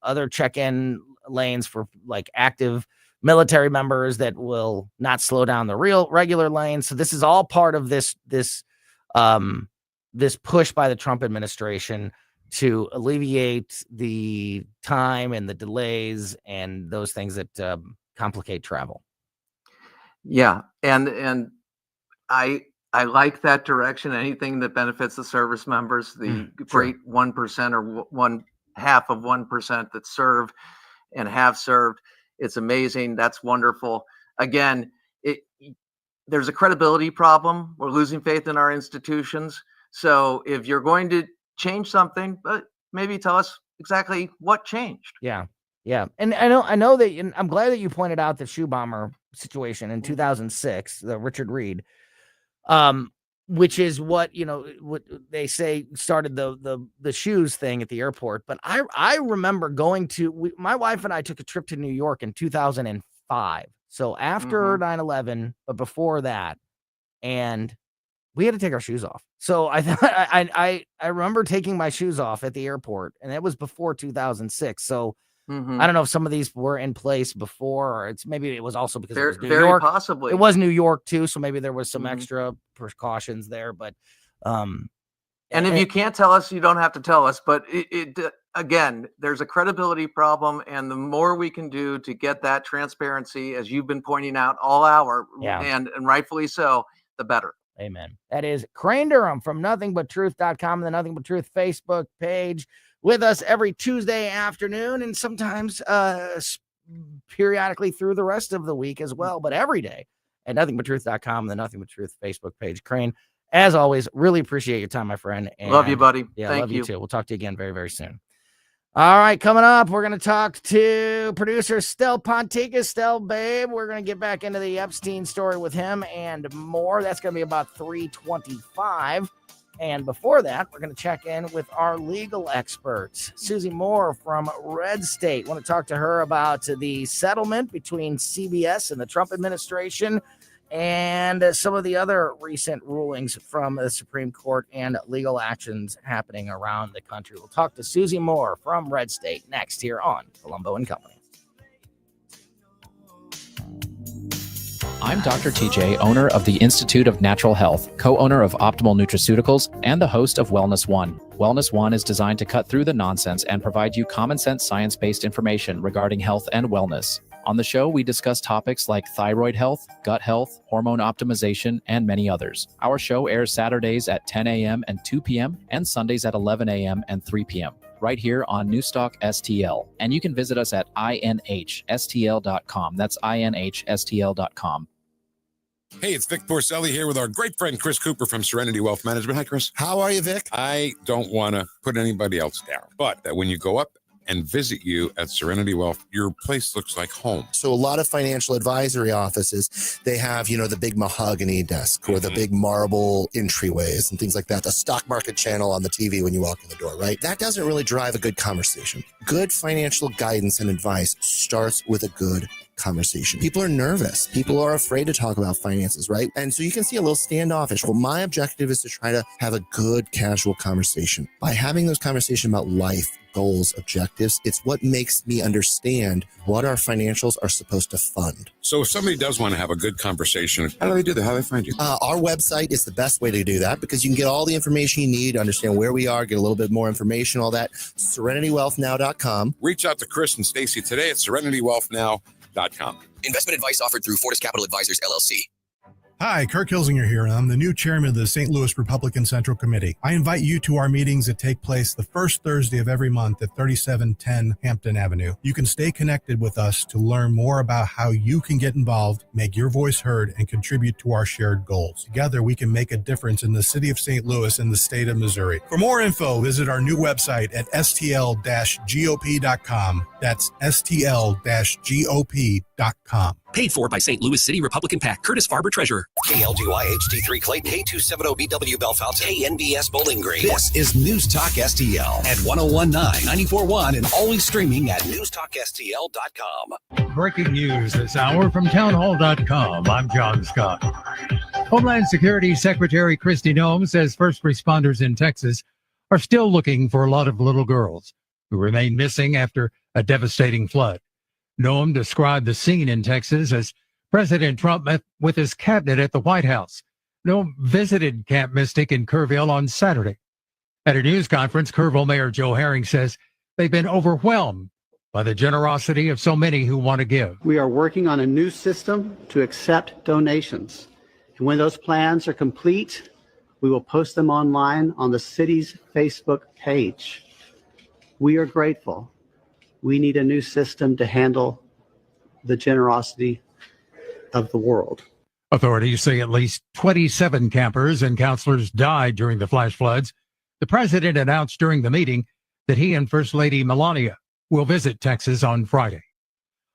other check-in lanes for like active military members that will not slow down the regular lanes. So this is all part of this push by the Trump administration to alleviate the time and the delays and those things that complicate travel. Yeah, and I like that direction. Anything that benefits the service members, the great 1% or 0.5% that serve and have served. It's amazing. That's wonderful. Again, there's a credibility problem. We're losing faith in our institutions. So if you're going to change something, but maybe tell us exactly what changed. Yeah. Yeah. And I know that, and I'm glad that you pointed out the shoe bomber situation in 2006, the Richard Reed, which is what they say started the shoes thing at the airport. But I remember going to, my wife and I took a trip to New York in 2005. So after 9/11, but before that, and we had to take our shoes off. So I thought I remember taking my shoes off at the airport, and that was before 2006. So I don't know if some of these were in place before, or maybe it was also because it was New Very York. possibly. It was New York too, so maybe there was some extra precautions there. But and if you can't tell us, you don't have to tell us. But again, there's a credibility problem, and the more we can do to get that transparency, as you've been pointing out all hour, and rightfully so, the better. Amen. That is Crane Durham from NothingButTruth.com and the Nothing But Truth Facebook page, with us every Tuesday afternoon, and sometimes periodically through the rest of the week as well, but every day at NothingButTruth.com and the Nothing But Truth Facebook page. Crane, as always, really appreciate your time, my friend. And love you, buddy. Yeah, Thank love you you too. We'll talk to you again very, very soon. All right, coming up, we're going to talk to producer Stel Pontica. Stel, babe, we're going to get back into the Epstein story with him and more. That's going to be about 3:25. And before that, we're going to check in with our legal experts, Susie Moore from Red State. Want to talk to her about the settlement between CBS and the Trump administration, and some of the other recent rulings from the Supreme Court and legal actions happening around the country. We'll talk to Susie Moore from Red State next here on Colombo Company. I'm Dr. TJ, owner of the Institute of Natural Health, co-owner of Optimal Nutraceuticals, and the host of Wellness One. Wellness One is designed to cut through the nonsense and provide you common sense, science-based information regarding health and wellness. On the show, we discuss topics like thyroid health, gut health, hormone optimization, and many others. Our show airs Saturdays at 10 a.m. and 2 p.m. and Sundays at 11 a.m. and 3 p.m. right here on Newstalk STL. And you can visit us at inhstl.com. That's inhstl.com. Hey, it's Vic Porcelli here with our great friend Chris Cooper from Serenity Wealth Management. Hi, Chris. How are you, Vic? I don't want to put anybody else down, but when you go up and visit you at Serenity Wealth, your place looks like home. So a lot of financial advisory offices, they have, the big mahogany desk or the big marble entryways and things like that. The stock market channel on the TV when you walk in the door, right? That doesn't really drive a good conversation. Good financial guidance and advice starts with a good conversation. People are nervous. People are afraid to talk about finances, right? And so you can see a little standoffish. Well, my objective is to try to have a good, casual conversation. By having those conversations about life, goals, objectives, it's what makes me understand what our financials are supposed to fund. So if somebody does want to have a good conversation, how do they do that? How do they find you? Our website is the best way to do that because you can get all the information you need to understand where we are, get a little bit more information, all that. SerenityWealthNow.com. Reach out to Chris and Stacy today at SerenityWealthNow.com. Investment advice offered through Fortis Capital Advisors, LLC. Hi, Kirk Hilsinger here, and I'm the new chairman of the St. Louis Republican Central Committee. I invite you to our meetings that take place the first Thursday of every month at 3710 Hampton Avenue. You can stay connected with us to learn more about how you can get involved, make your voice heard, and contribute to our shared goals. Together, we can make a difference in the city of St. Louis and the state of Missouri. For more info, visit our new website at stl-gop.com. That's stl-gop.com. Paid for by St. Louis City Republican PAC. Curtis Farber, Treasurer. KLGY HD3 Clayton, K270BW Bellefonte, KNBS Bowling Green. This is News Talk STL at 1019, 94.1, and always streaming at newstalkstl.com. Breaking news this hour from townhall.com. I'm John Scott. Homeland Security Secretary Kristi Noem says first responders in Texas are still looking for a lot of little girls who remain missing after a devastating flood. Noem described the scene in Texas as President Trump met with his cabinet at the White House. Noem visited Camp Mystic in Kerrville on Saturday. At a news conference, Kerrville Mayor Joe Herring says they've been overwhelmed by the generosity of so many who want to give. We are working on a new system to accept donations. And when those plans are complete, we will post them online on the city's Facebook page. We are grateful. We need a new system to handle the generosity of the world. Authorities say at least 27 campers and counselors died during the flash floods. The president announced during the meeting that he and First Lady Melania will visit Texas on Friday.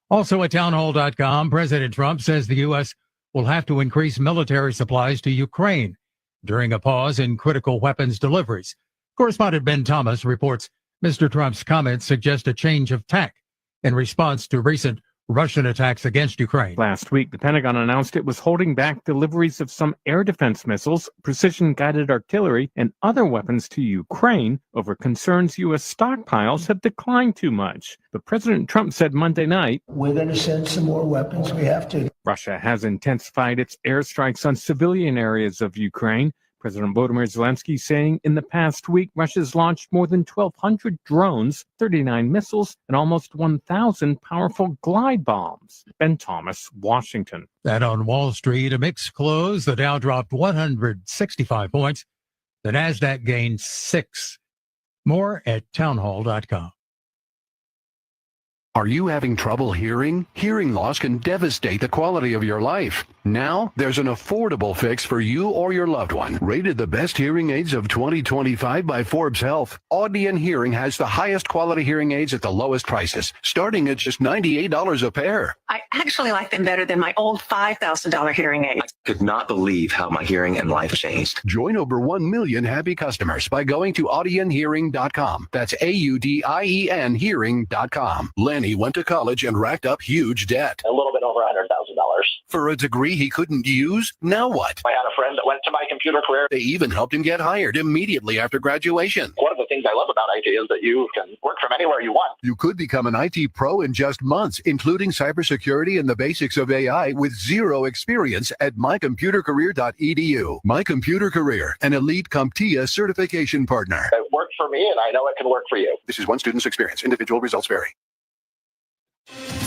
Also at townhall.com, President Trump says the U.S. will have to increase military supplies to Ukraine during a pause in critical weapons deliveries. Correspondent Ben Thomas reports Mr. Trump's comments suggest a change of tack in response to recent Russian attacks against Ukraine. Last week, the Pentagon announced it was holding back deliveries of some air defense missiles, precision-guided artillery, and other weapons to Ukraine over concerns U.S. stockpiles have declined too much. But President Trump said Monday night, We're going to send some more weapons. We have to. Russia has intensified its airstrikes on civilian areas of Ukraine. President Volodymyr Zelensky saying in the past week, Russia's launched more than 1,200 drones, 39 missiles, and almost 1,000 powerful glide bombs. Ben Thomas, Washington. And on Wall Street, a mixed close. The Dow dropped 165 points. The Nasdaq gained 6. More at townhall.com. Are you having trouble hearing? Hearing loss can devastate the quality of your life. Now, there's an affordable fix for you or your loved one. Rated the best hearing aids of 2025 by Forbes Health, Audion Hearing has the highest quality hearing aids at the lowest prices, starting at just $98 a pair. I actually like them better than my old $5,000 hearing aid. I could not believe how my hearing and life changed. Join over 1 million happy customers by going to audionhearing.com. That's AUDIEN hearing.com. Lenny went to college and racked up huge debt. A little bit over $100,000. For a degree he couldn't use? Now what? I had a friend that went to my computer career. They even helped him get hired immediately after graduation. One of the things I love about IT is that you can work from anywhere you want. You could become an IT pro in just months, including cybersecurity and the basics of AI with zero experience at mycomputercareer.edu. My Computer Career, an elite CompTIA certification partner. It worked for me, and I know it can work for you. This is one student's experience. Individual results vary.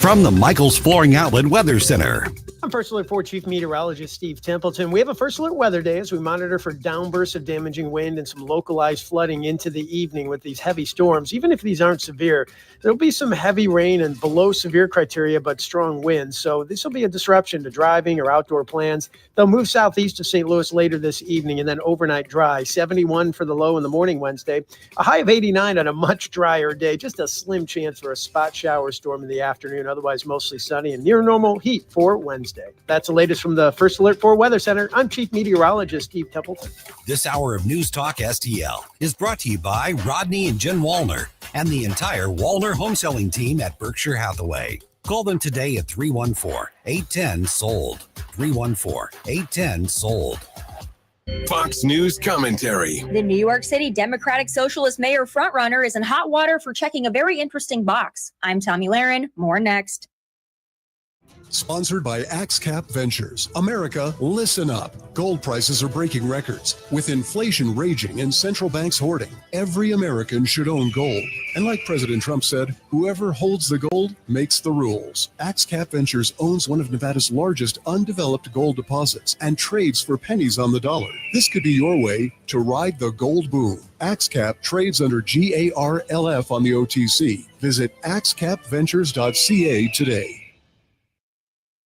From the Michaels Flooring Outlet Weather Center. I'm First Alert 4 Chief Meteorologist Steve Templeton. We have a First Alert weather day as we monitor for downbursts of damaging wind and some localized flooding into the evening with these heavy storms. Even if these aren't severe, there'll be some heavy rain and below severe criteria, but strong winds. So this will be a disruption to driving or outdoor plans. They'll move southeast to St. Louis later this evening and then overnight dry. 71 for the low in the morning Wednesday. A high of 89 on a much drier day. Just a slim chance for a spot shower storm in the afternoon. Otherwise mostly sunny and near normal heat for Wednesday. That's the latest from the First Alert 4 Weather Center. I'm Chief Meteorologist Steve Templeton. This hour of News Talk STL is brought to you by Rodney and Jen Wallner and the entire Wallner home selling team at Berkshire Hathaway. Call them today at 314-810-SOLD. 314-810-SOLD. Fox News commentary. The New York City Democratic Socialist mayor frontrunner is in hot water for checking a very interesting box. I'm Tommy Lahren. More next. Sponsored by AxeCap Ventures. America, listen up. Gold prices are breaking records. With inflation raging and central banks hoarding, every American should own gold. And like President Trump said, whoever holds the gold makes the rules. AxeCap Ventures owns one of Nevada's largest undeveloped gold deposits and trades for pennies on the dollar. This could be your way to ride the gold boom. AxeCap trades under GARLF on the OTC. Visit axecapventures.ca today.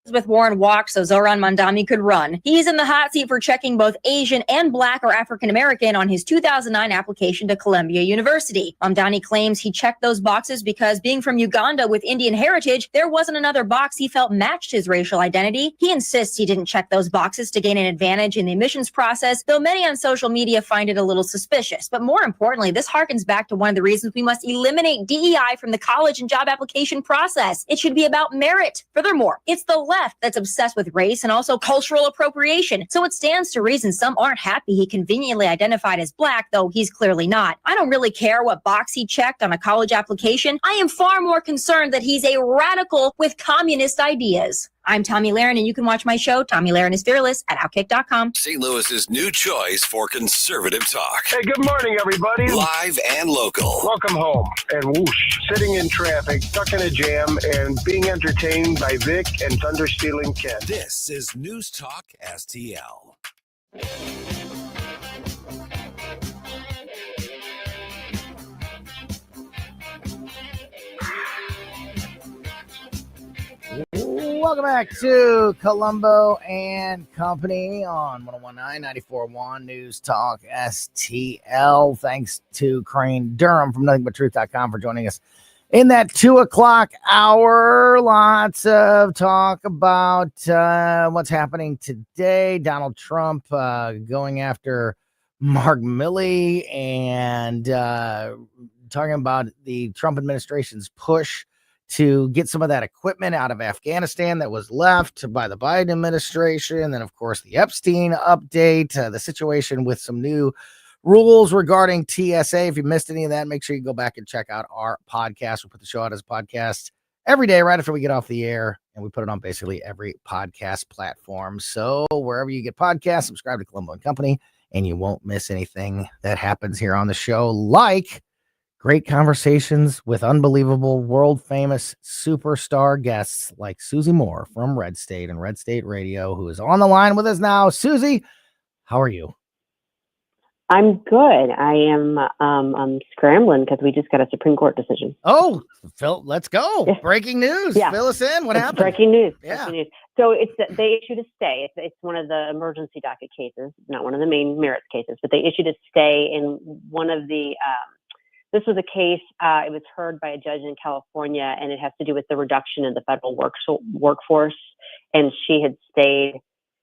With Warren walked so Zohran Mamdani could run. He's in the hot seat for checking both Asian and Black or African American on his 2009 application to Columbia University. Mamdani claims he checked those boxes because being from Uganda with Indian heritage, there wasn't another box he felt matched his racial identity. He insists he didn't check those boxes to gain an advantage in the admissions process, though many on social media find it a little suspicious. But more importantly, this harkens back to one of the reasons we must eliminate DEI from the college and job application process. It should be about merit. Furthermore, it's the left that's obsessed with race and also cultural appropriation. So it stands to reason some aren't happy he conveniently identified as Black, though he's clearly not. I don't really care what box he checked on a college application. I am far more concerned that he's a radical with communist ideas. I'm Tommy Lahren, and you can watch my show, Tommy Lahren is Fearless, at Outkick.com. St. Louis's new choice for conservative talk. Hey, good morning, everybody. Live and local. Welcome home. And whoosh, sitting in traffic, stuck in a jam, and being entertained by Vic and Thunder Stealing Ken. This is News Talk STL. Welcome back to Colombo and Company on 101.9, 94.1 News Talk STL. Thanks to Crane Durham from nothingbuttruth.com for joining us in that 2 o'clock hour. Lots of talk about what's happening today. Donald Trump going after Mark Milley and talking about the Trump administration's push to get some of that equipment out of Afghanistan that was left by the Biden administration. And then, of course, the Epstein update, the situation with some new rules regarding TSA. If you missed any of that, make sure you go back and check out our podcast. We put the show out as a podcast every day right after we get off the air, and we put it on basically every podcast platform. So wherever you get podcasts, subscribe to Colombo and Company, and you won't miss anything that happens here on the show, like great conversations with unbelievable, world-famous superstar guests like Susie Moore from Red State and Red State Radio, who is on the line with us now. Susie, how are you? I'm good. I am I'm scrambling because we just got a Supreme Court decision. Oh, Phil, let's go. Yeah. Breaking news. Yeah. Fill us in. What happened? Breaking news. Yeah. Breaking news. So they issued a stay. It's one of the emergency docket cases, not one of the main merits cases, but they issued a stay in one of the this was a case, it was heard by a judge in California, and it has to do with the reduction in the federal workforce. And she had stayed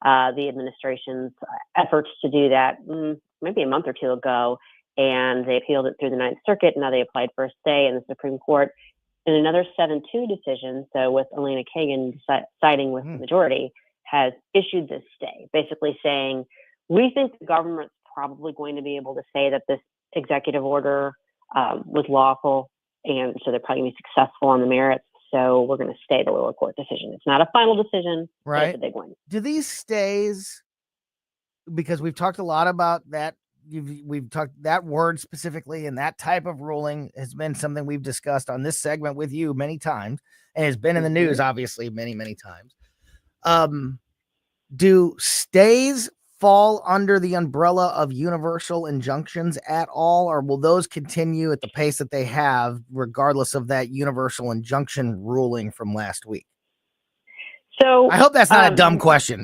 the administration's efforts to do that maybe a month or two ago, and they appealed it through the Ninth Circuit, and now they applied for a stay in the Supreme Court. In another 7-2 decision, so with Elena Kagan siding with the majority, has issued this stay, basically saying, we think the government's probably going to be able to say that this executive order was lawful, and so they're probably going to be successful on the merits. So we're going to stay the lower court decision. It's not a final decision, right? It's a big one. Do these stays, because we've talked a lot about that, we've talked that word specifically, and that type of ruling has been something we've discussed on this segment with you many times, and has been in the news, obviously, many, many times. Do stays fall under the umbrella of universal injunctions at all, or will those continue at the pace that they have regardless of that universal injunction ruling from last week? So I hope that's not a dumb question.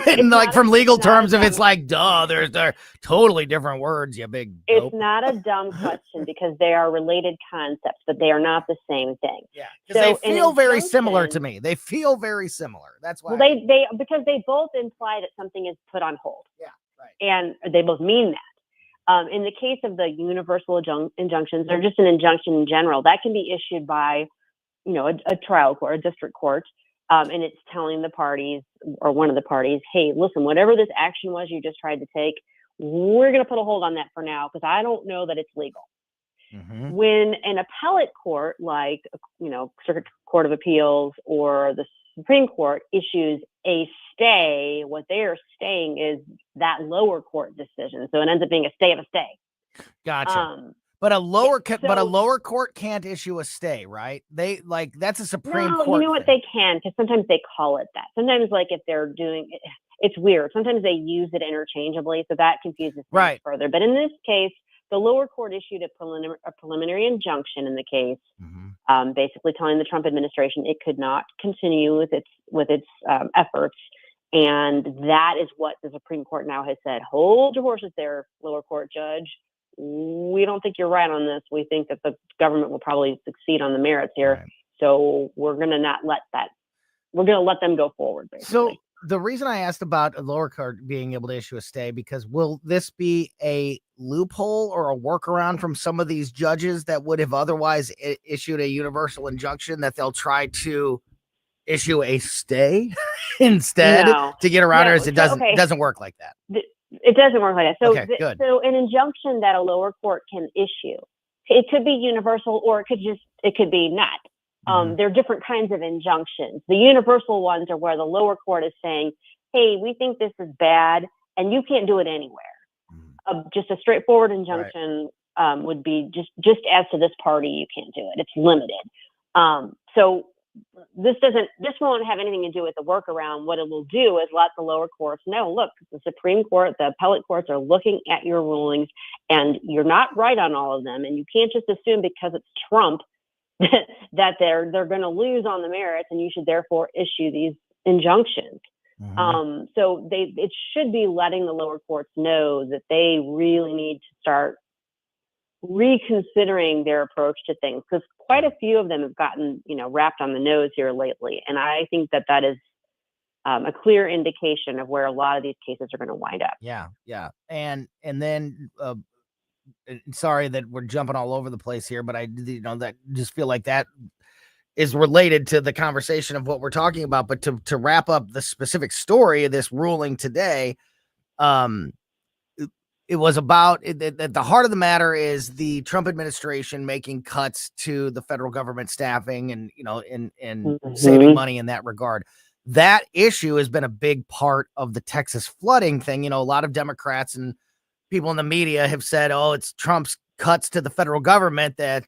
And like from legal terms, if it's like, duh, they're totally different words, you big dope. It's not a dumb question because they are related concepts, but they are not the same thing. Yeah, because they feel very similar to me. They feel very similar. That's why. Well, they because they both imply that something is put on hold. Yeah, right. And they both mean that. In the case of the universal injunctions, or just an injunction in general, that can be issued by, a trial court, a district court. And it's telling the parties, or one of the parties, hey, listen, whatever this action was you just tried to take, we're going to put a hold on that for now because I don't know that it's legal. Mm-hmm. When an appellate court, like, Circuit Court of Appeals or the Supreme Court issues a stay, what they are staying is that lower court decision. So it ends up being a stay of a stay. Gotcha. But a lower court can't issue a stay, right? They that's a Supreme Court. No, you know what, they can, because sometimes they call it that. Sometimes, like, if they're doing it, it's weird. Sometimes they use it interchangeably, so that confuses things further. But in this case, the lower court issued a preliminary injunction in the case, basically telling the Trump administration it could not continue with its efforts. And that is what the Supreme Court now has said. Hold your horses there, lower court judge. We don't think you're right on this. We think that the government will probably succeed on the merits here. Right. So we're going to not let that. We're going to let them go forward, basically. So the reason I asked about a lower court being able to issue a stay, because will this be a loophole or a workaround from some of these judges that would have otherwise issued a universal injunction, that they'll try to issue a stay instead to get around it? It doesn't work like that. It doesn't work like that. So, good. So an injunction that a lower court can issue, it could be universal, or it could be not. There are different kinds of injunctions. The universal ones are where the lower court is saying, hey, we think this is bad and you can't do it anywhere. Just a straightforward injunction would be just as to this party, you can't do it. It's limited. So this won't have anything to do with the workaround. What it will do is let the lower courts know, look, the Supreme Court, the appellate courts are looking at your rulings, and you're not right on all of them. And you can't just assume because it's Trump that they're going to lose on the merits, and you should therefore issue these injunctions. So it should be letting the lower courts know that they really need to start reconsidering their approach to things, because quite a few of them have gotten, wrapped on the nose here lately. And I think that is a clear indication of where a lot of these cases are going to wind up. Yeah. And then, sorry that we're jumping all over the place here, but I, that just feel like that is related to the conversation of what we're talking about. But to wrap up the specific story of this ruling today, it was about at the heart of the matter is the Trump administration making cuts to the federal government staffing and, in saving money in that regard. That issue has been a big part of the Texas flooding thing. A lot of Democrats and people in the media have said, oh, it's Trump's cuts to the federal government that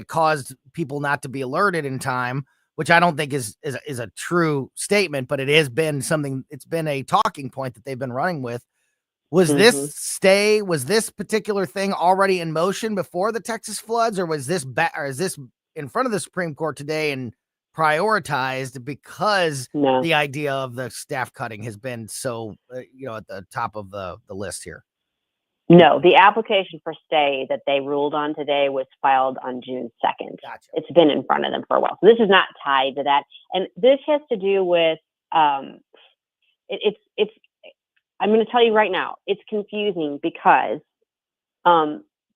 caused people not to be alerted in time, which I don't think is a true statement, but it has been something, it's been a talking point that they've been running with. Was this particular thing already in motion before the Texas floods, or was this is this in front of the Supreme Court today and prioritized because the idea of the staff cutting has been so, at the top of the list here? No, the application for stay that they ruled on today was filed on June 2nd. Gotcha. It's been in front of them for a while. So this is not tied to that. And this has to do with, it's I'm going to tell you right now, it's confusing because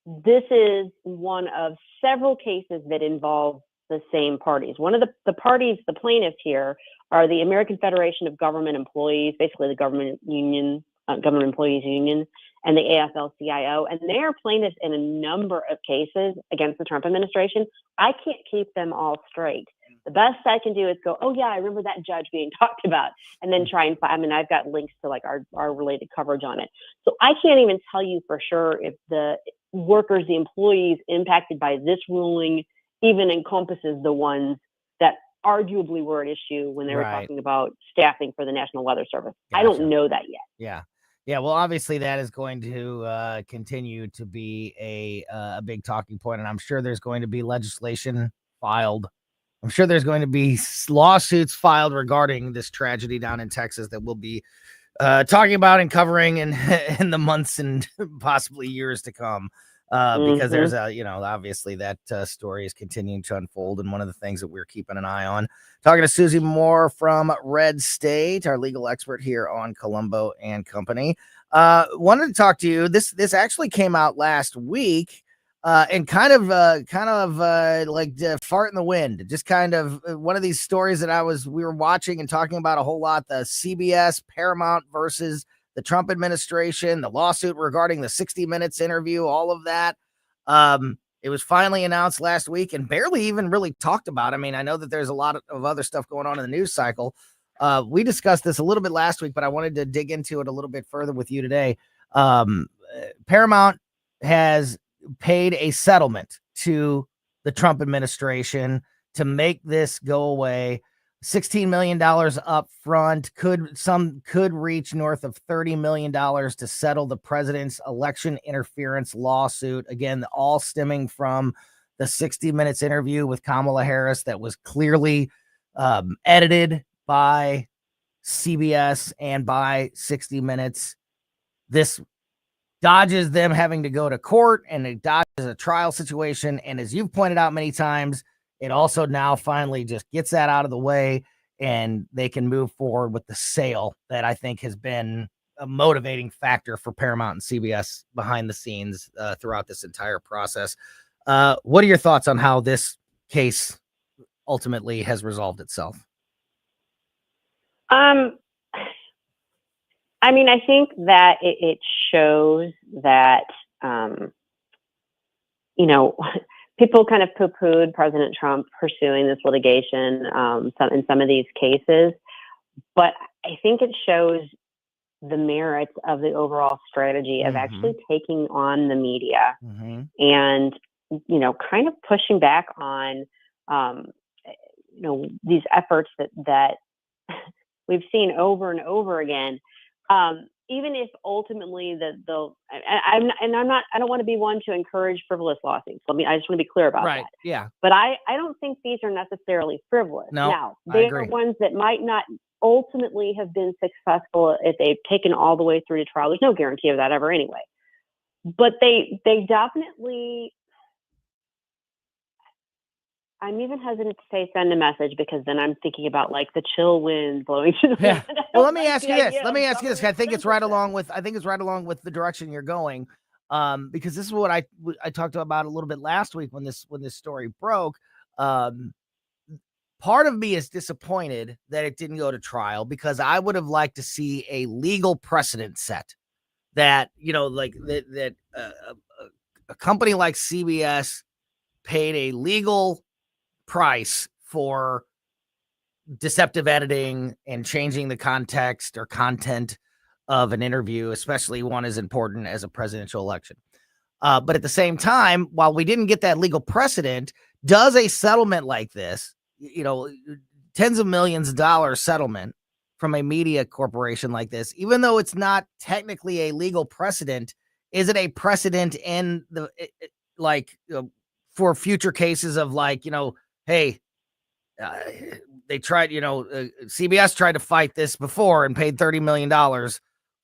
this is one of several cases that involve the same parties. One of the parties, the plaintiffs here, are the American Federation of Government Employees, basically the government union, government employees union, and the AFL-CIO, and they are plaintiffs in a number of cases against the Trump administration. I can't keep them all straight. The best I can do is go, oh yeah, I remember that judge being talked about, and then try and find, I've got links to like our related coverage on it. So I can't even tell you for sure if the workers, the employees impacted by this ruling even encompasses the ones that arguably were at issue when they were talking about staffing for the National Weather Service. Gotcha. I don't know that yet. Yeah. Well, obviously that is going to continue to be a big talking point, and I'm sure there's going to be legislation filed. I'm sure there's going to be lawsuits filed regarding this tragedy down in Texas that we'll be talking about and covering in the months and possibly years to come. Because there's obviously that story is continuing to unfold, and one of the things that we're keeping an eye on. Talking to Susie Moore from Red State, our legal expert here on Colombo and Company. Wanted to talk to you. This actually came out last week, and kind of like fart in the wind. Just kind of one of these stories that we were watching and talking about a whole lot. The CBS Paramount versus the Trump administration, the lawsuit regarding the 60 Minutes interview, all of that. It was finally announced last week and barely even really talked about. I mean, I know that there's a lot of other stuff going on in the news cycle. We discussed this a little bit last week, but I wanted to dig into it a little bit further with you today. Paramount has paid a settlement to the Trump administration to make this go away. $16 million up front, could reach north of $30 million to settle the president's election interference lawsuit. Again, all stemming from the 60 Minutes interview with Kamala Harris that was clearly edited by CBS and by 60 Minutes. This dodges them having to go to court, and it dodges a trial situation. And as you've pointed out many times, it also now finally just gets that out of the way, and they can move forward with the sale that I think has been a motivating factor for Paramount and CBS behind the scenes throughout this entire process. What are your thoughts on how this case ultimately has resolved itself? I mean, I think that it shows that, people kind of poo-pooed President Trump pursuing this litigation in some of these cases, but I think it shows the merits of the overall strategy of actually taking on the media and, kind of pushing back on, these efforts that we've seen over and over again. even if ultimately I don't want to be one to encourage frivolous lawsuits. I just want to be clear about that. Yeah. But I don't think these are necessarily frivolous. No, now, I they agree. are ones that might not ultimately have been successful if they've taken all the way through to trial. There's no guarantee of that ever anyway. But they definitely, I'm even hesitant to say send a message, because then I'm thinking about like the chill wind blowing through the wind. Well, let me ask you this. I think it's right along with the direction you're going. Because this is what I talked about a little bit last week when this story broke. Part of me is disappointed that it didn't go to trial, because I would have liked to see a legal precedent set that, a company like CBS paid a legal price for deceptive editing and changing the context or content of an interview, especially one as important as a presidential election. But at the same time, while we didn't get that legal precedent, does a settlement like this, tens of millions of dollars settlement from a media corporation like this, even though it's not technically a legal precedent, is it a precedent in the for future cases of hey, they tried, CBS tried to fight this before and paid $30 million.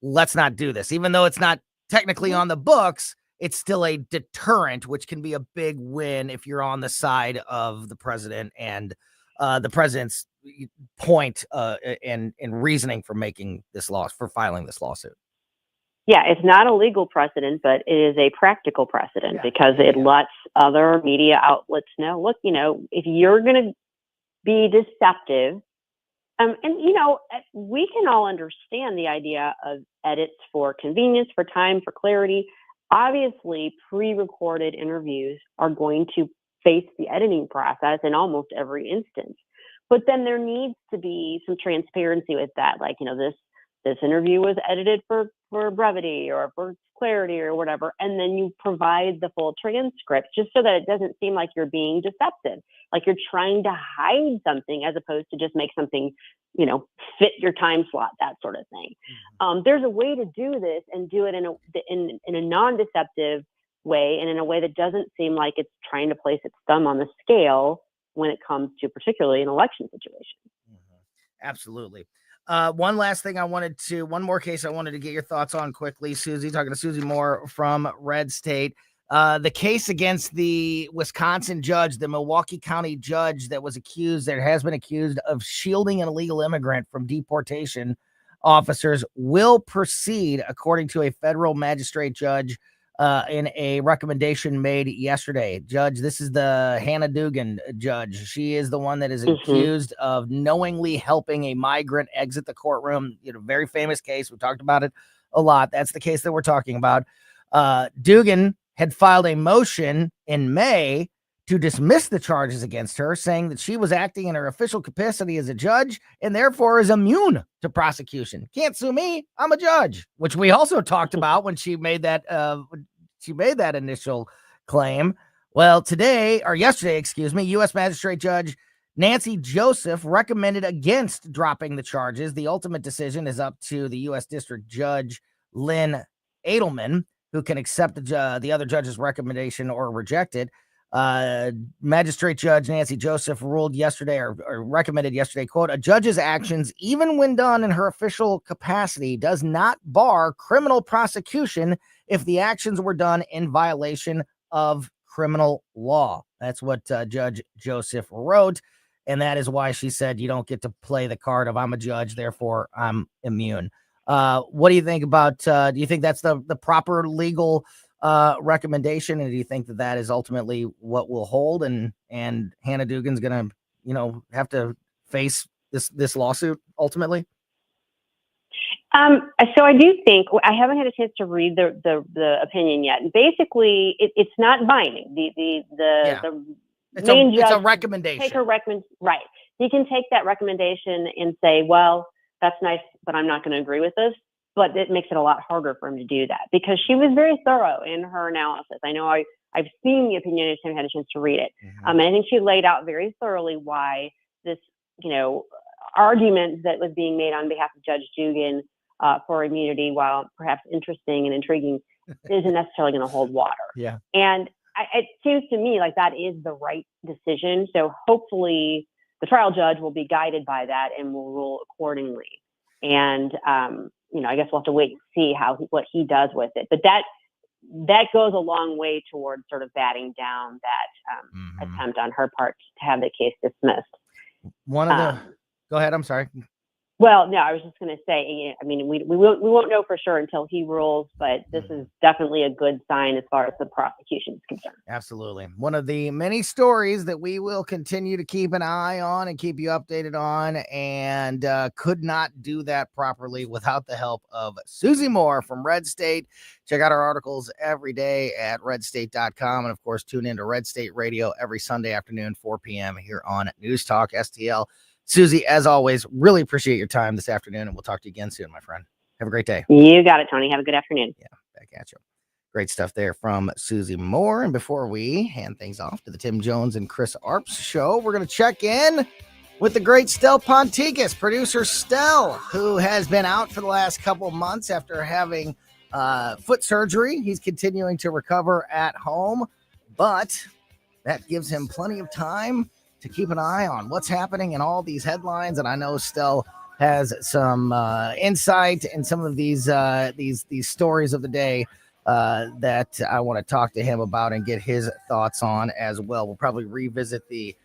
Let's not do this. Even though it's not technically on the books, it's still a deterrent, which can be a big win if you're on the side of the president and the president's point and reasoning for filing this lawsuit. Yeah, it's not a legal precedent, but it is a practical precedent, because it lets other media outlets know, look, if you're going to be deceptive, and we can all understand the idea of edits for convenience, for time, for clarity. Obviously, pre-recorded interviews are going to face the editing process in almost every instance. But then there needs to be some transparency with that. Like, this interview was edited for brevity or for clarity or whatever. And then you provide the full transcript, just so that it doesn't seem like you're being deceptive, like you're trying to hide something, as opposed to just make something, fit your time slot, that sort of thing. There's a way to do this and do it in a non-deceptive way, and in a way that doesn't seem like it's trying to place its thumb on the scale when it comes to particularly an election situation. Absolutely. One last thing one more case I wanted to get your thoughts on quickly, Susie, talking to Susie Moore from Red State. The case against the Wisconsin judge, the Milwaukee County judge that has been accused of shielding an illegal immigrant from deportation officers, will proceed, according to a federal magistrate judge, in a recommendation made yesterday. Judge, this is the Hannah Dugan judge. She is the one that is accused of knowingly helping a migrant exit the courtroom. Very famous case. We talked about it a lot. That's the case that we're talking about. Dugan had filed a motion in May to dismiss the charges against her, saying that she was acting in her official capacity as a judge and therefore is immune to prosecution. Can't sue me. I'm a judge, which we also talked about when she made that initial claim. Well, yesterday, U.S. Magistrate Judge Nancy Joseph recommended against dropping the charges. The ultimate decision is up to the U.S. District Judge Lynn Edelman, who can accept the other judge's recommendation or reject it. Magistrate Judge Nancy Joseph ruled yesterday, or recommended yesterday, quote, a judge's actions, even when done in her official capacity, does not bar criminal prosecution if the actions were done in violation of criminal law. That's what Judge Joseph wrote. And that is why she said you don't get to play the card of I'm a judge, therefore I'm immune. What do you think about, do you think that's the proper legal recommendation? And do you think that is ultimately what will hold, and Hannah Dugan's going to, have to face this lawsuit ultimately? So I do think, I haven't had a chance to read the opinion yet. Basically, it's not binding. The main judge, it's a recommendation. Right. He can take that recommendation and say, well, that's nice, but I'm not going to agree with this. But it makes it a lot harder for him to do that, because she was very thorough in her analysis. I know I've seen the opinion, I just haven't had a chance to read it. And I think she laid out very thoroughly why this, argument that was being made on behalf of Judge Dugan for immunity, while perhaps interesting and intriguing, isn't necessarily going to hold water. Yeah. And it seems to me like that is the right decision. So hopefully the trial judge will be guided by that and will rule accordingly. And, I guess we'll have to wait and see what he does with it. But that goes a long way towards sort of batting down that attempt on her part to have the case dismissed. Go ahead. I'm sorry. Well, no, I was just going to say, we won't know for sure until he rules, but this is definitely a good sign as far as the prosecution is concerned. Absolutely. One of the many stories that we will continue to keep an eye on and keep you updated on, and could not do that properly without the help of Susie Moore from Red State. Check out our articles every day at redstate.com. And of course, tune into Red State Radio every Sunday afternoon, 4 p.m. here on News Talk STL. Susie, as always, really appreciate your time this afternoon, and we'll talk to you again soon, my friend. Have a great day. You got it, Tony. Have a good afternoon. Yeah, back at you. Great stuff there from Susie Moore. And before we hand things off to the Tim Jones and Chris Arps show, we're going to check in with the great Stel Ponticus, producer Stel, who has been out for the last couple of months after having foot surgery. He's continuing to recover at home, but that gives him plenty of time to keep an eye on what's happening in all these headlines. And I know Stel has some insight in some of these stories of the day that I want to talk to him about and get his thoughts on as well. We'll probably revisit the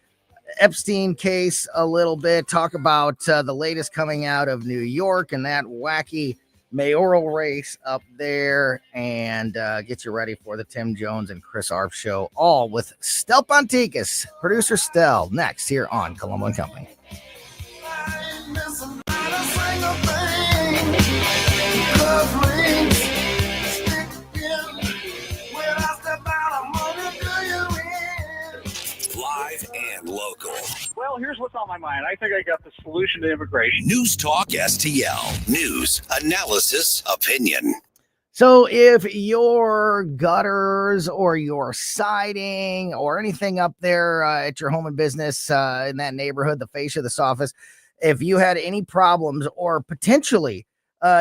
Epstein case a little bit, talk about the latest coming out of New York and that wacky mayoral race up there, and get you ready for the Tim Jones and Chris Arp show, all with Stel Ponticus, producer Stel, next here on Colombo Company. Live and local. Well, here's what's on my mind. I think I got the solution to immigration. News Talk STL. News, analysis, opinion. So if your gutters or your siding or anything up there at your home and business in that neighborhood, the fascia, the soffit, if you had any problems or potentially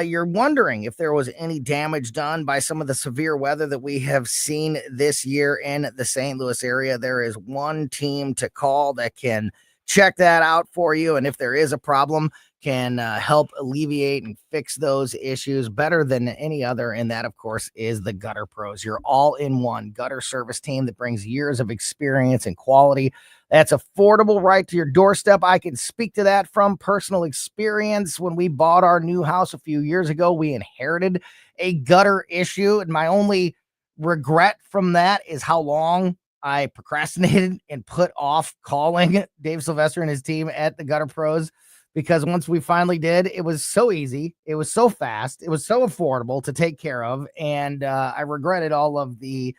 you're wondering if there was any damage done by some of the severe weather that we have seen this year in the St. Louis area, there is one team to call that can check that out for you. And if there is a problem, can help alleviate and fix those issues better than any other. And that, of course, is the Gutter Pros, your all-in-one gutter service team that brings years of experience and quality. That's affordable right to your doorstep. I can speak to that from personal experience. When we bought our new house a few years ago, we inherited a gutter issue. And my only regret from that is how long I procrastinated and put off calling Dave Sylvester and his team at the Gutter Pros, because once we finally did, it was so easy. It was so fast. It was so affordable to take care of. And I regretted all the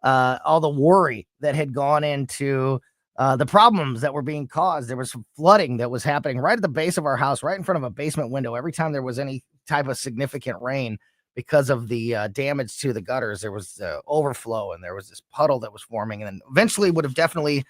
worry that had gone into the problems that were being caused. There was some flooding that was happening right at the base of our house, right in front of a basement window. Every time there was any type of significant rain, because of the damage to the gutters, there was overflow and there was this puddle that was forming, and eventually would have definitely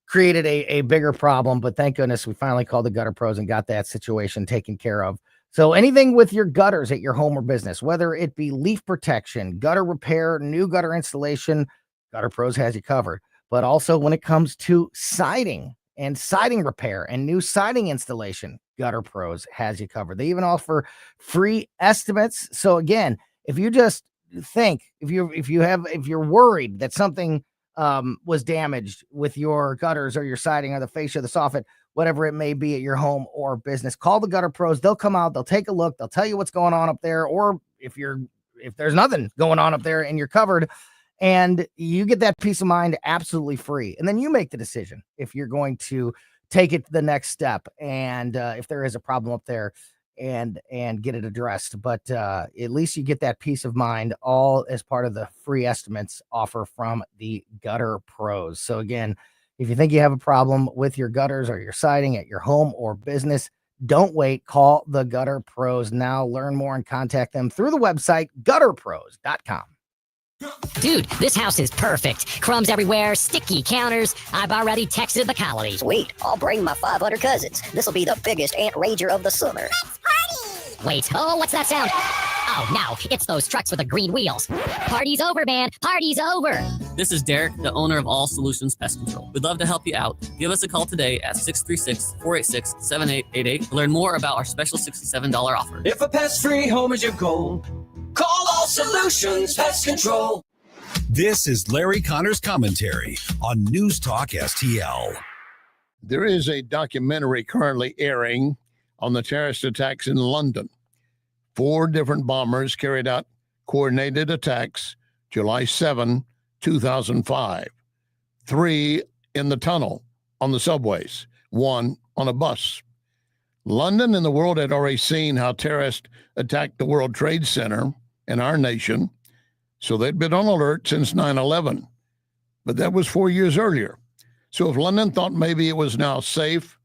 created a bigger problem. But thank goodness we finally called the Gutter Pros and got that situation taken care of. So anything with your gutters at your home or business, whether it be leaf protection, gutter repair, new gutter installation, Gutter Pros has you covered. But also when it comes to siding and siding repair and new siding installation, Gutter Pros has you covered. They even offer free estimates. So again, if you just think, if you're worried that something was damaged with your gutters or your siding or the fascia, the soffit, whatever it may be at your home or business, call the Gutter Pros. They'll come out, they'll take a look, they'll tell you what's going on up there, or if there's nothing going on up there and you're covered, and you get that peace of mind absolutely free. And then you make the decision if you're going to take it to the next step, and if there is a problem up there, and get it addressed. But at least you get that peace of mind, all as part of the free estimates offer from the Gutter Pros. So again, if you think you have a problem with your gutters or your siding at your home or business, don't wait. Call the Gutter Pros now. Learn more and contact them through the website gutterpros.com. Dude, this house is perfect. Crumbs everywhere, sticky counters. I've already texted the colonies. Sweet, I'll bring my 500 cousins. This'll be the biggest ant rager of the summer. Let's party! Wait, oh, what's that sound? Oh, no, it's those trucks with the green wheels. Party's over, man. Party's over. This is Derek, the owner of All Solutions Pest Control. We'd love to help you out. Give us a call today at 636-486-7888 to learn more about our special $67 offer. If a pest-free home is your goal, call All Solutions Pest Control. This is Larry Connor's commentary on News Talk STL. There is a documentary currently airing on the terrorist attacks in London. 4 different bombers carried out coordinated attacks July 7, 2005. 3 in the tunnel on the subways, 1 on a bus. London and the world had already seen how terrorists attacked the World Trade Center in our nation, so they'd been on alert since 9/11. But that was 4 years earlier. So if London thought maybe it was now safe,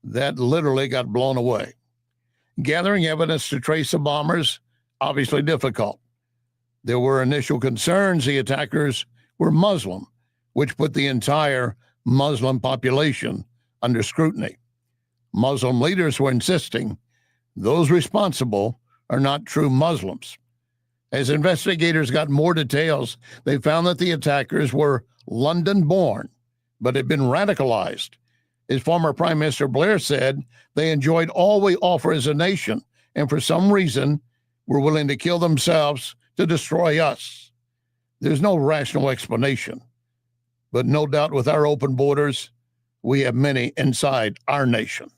that literally got blown away. Gathering evidence to trace the bombers, obviously difficult. There were initial concerns the attackers were Muslim, which put the entire Muslim population under scrutiny. Muslim leaders were insisting those responsible are not true Muslims. As investigators got more details, they found that the attackers were London-born, but had been radicalized. As former Prime Minister Blair said, they enjoyed all we offer as a nation, and for some reason were willing to kill themselves to destroy us. There's no rational explanation, but no doubt with our open borders, we have many inside our nation.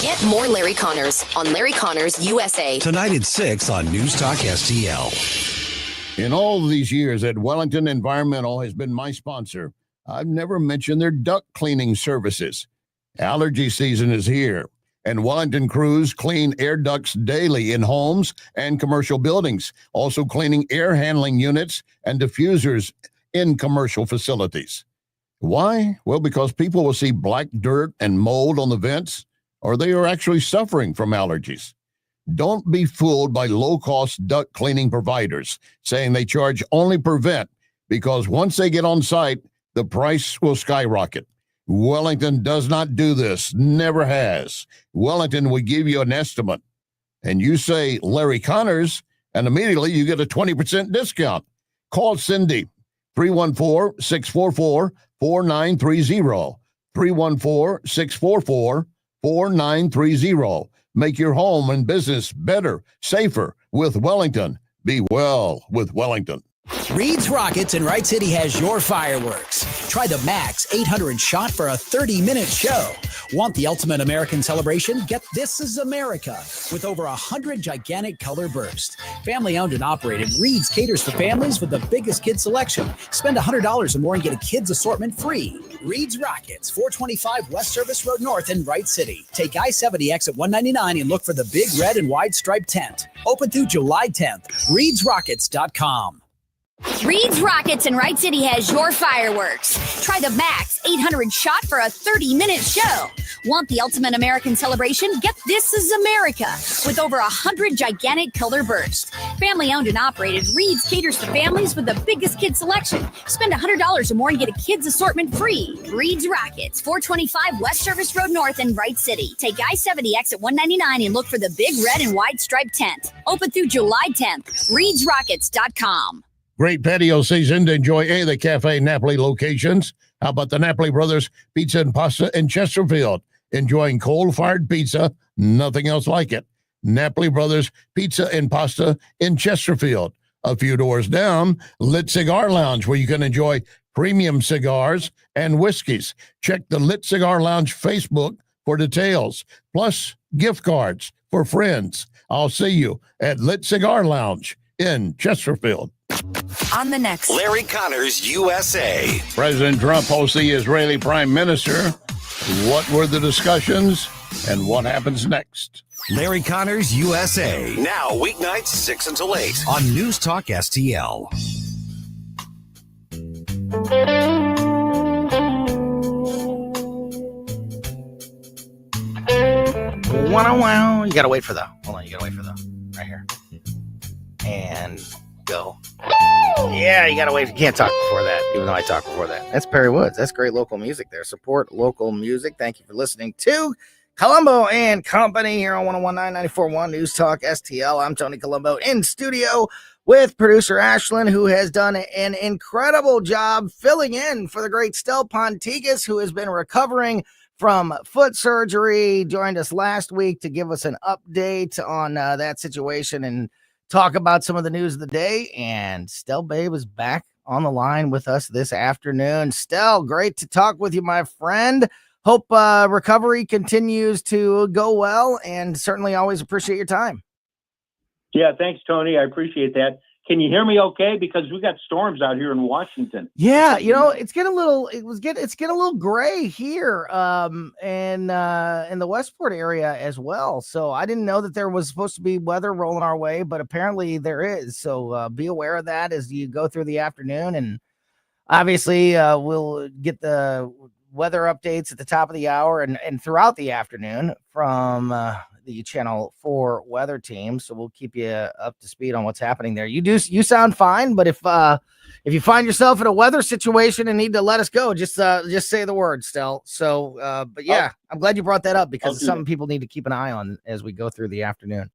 Get more Larry Connors on Larry Connors USA. Tonight at 6 on News Talk STL. In all these years that Wellington Environmental has been my sponsor, I've never mentioned their duct cleaning services. Allergy season is here, and Wellington crews clean air ducts daily in homes and commercial buildings, also cleaning air handling units and diffusers in commercial facilities. Why? Well, because people will see black dirt and mold on the vents, or they are actually suffering from allergies. Don't be fooled by low-cost duct cleaning providers saying they charge only per vent, because once they get on site, the price will skyrocket. Wellington does not do this, never has. Wellington will give you an estimate, and you say Larry Connors, and immediately you get a 20% discount. Call Cindy, 314-644-4930, 314-644-4930. Make your home and business better, safer with Wellington. Be well with Wellington. Reed's Rockets in Wright City has your fireworks. Try the Max 800 shot for a 30-minute show. Want the ultimate American celebration? Get This Is America with over 100 gigantic color bursts. Family-owned and operated, Reed's caters for families with the biggest kid selection. Spend $100 or more and get a kids assortment free. Reed's Rockets, 425 West Service Road North in Wright City. Take I-70 exit 199 and look for the big red and white striped tent. Open through July 10th. ReedsRockets.com. Reed's Rockets in Wright City has your fireworks. Try the Max 800 shot for a 30-minute show. Want the ultimate American celebration? Get This Is America with over 100 gigantic color bursts. Family-owned and operated, Reed's caters to families with the biggest kid selection. Spend $100 or more and get a kids assortment free. Reed's Rockets, 425 West Service Road North in Wright City. Take I-70 exit 199 and look for the big red and white striped tent. Open through July 10th. ReedsRockets.com. Great patio season to enjoy any of the Cafe Napoli locations. How about the Napoli Brothers Pizza and Pasta in Chesterfield? Enjoying coal-fired pizza, nothing else like it. Napoli Brothers Pizza and Pasta in Chesterfield. A few doors down, Lit Cigar Lounge, where you can enjoy premium cigars and whiskeys. Check the Lit Cigar Lounge Facebook for details, plus gift cards for friends. I'll see you at Lit Cigar Lounge in Chesterfield. On the next Larry Connors USA. President Trump hosts the Israeli Prime Minister. What were the discussions and what happens next? Larry Connors USA. Now weeknights 6 until 8 on News Talk STL. Wow. You gotta wait for the. Hold on, you gotta wait for the. Right here. And go. Yeah, you gotta wait. You can't talk before that, even though I talked before that. That's Perry Woods. That's great local music there. Support local music. Thank you for listening to Colombo and Company here on 101.9 News Talk STL. I'm Tony Colombo in studio with producer Ashlyn, who has done an incredible job filling in for the great Stel Ponticus, who has been recovering from foot surgery. Joined us last week to give us an update on that situation and talk about some of the news of the day. And Stel Babe is back on the line with us this afternoon. Stel, great to talk with you, my friend. Hope recovery continues to go well, and certainly always appreciate your time. Yeah, thanks, Tony. I appreciate that. Can you hear me okay? Because we got storms out here in Washington. Yeah, it's getting a little gray here in the Westport area as well. So I didn't know that there was supposed to be weather rolling our way, but apparently there is. So be aware of that as you go through the afternoon, and obviously we'll get the weather updates at the top of the hour and throughout the afternoon from the Channel 4 weather team. So we'll keep you up to speed on what's happening there. You sound fine, but if you find yourself in a weather situation and need to let us go, just say the word, Stel. So, but yeah, I'm glad you brought that up because it's something people need to keep an eye on as we go through the afternoon.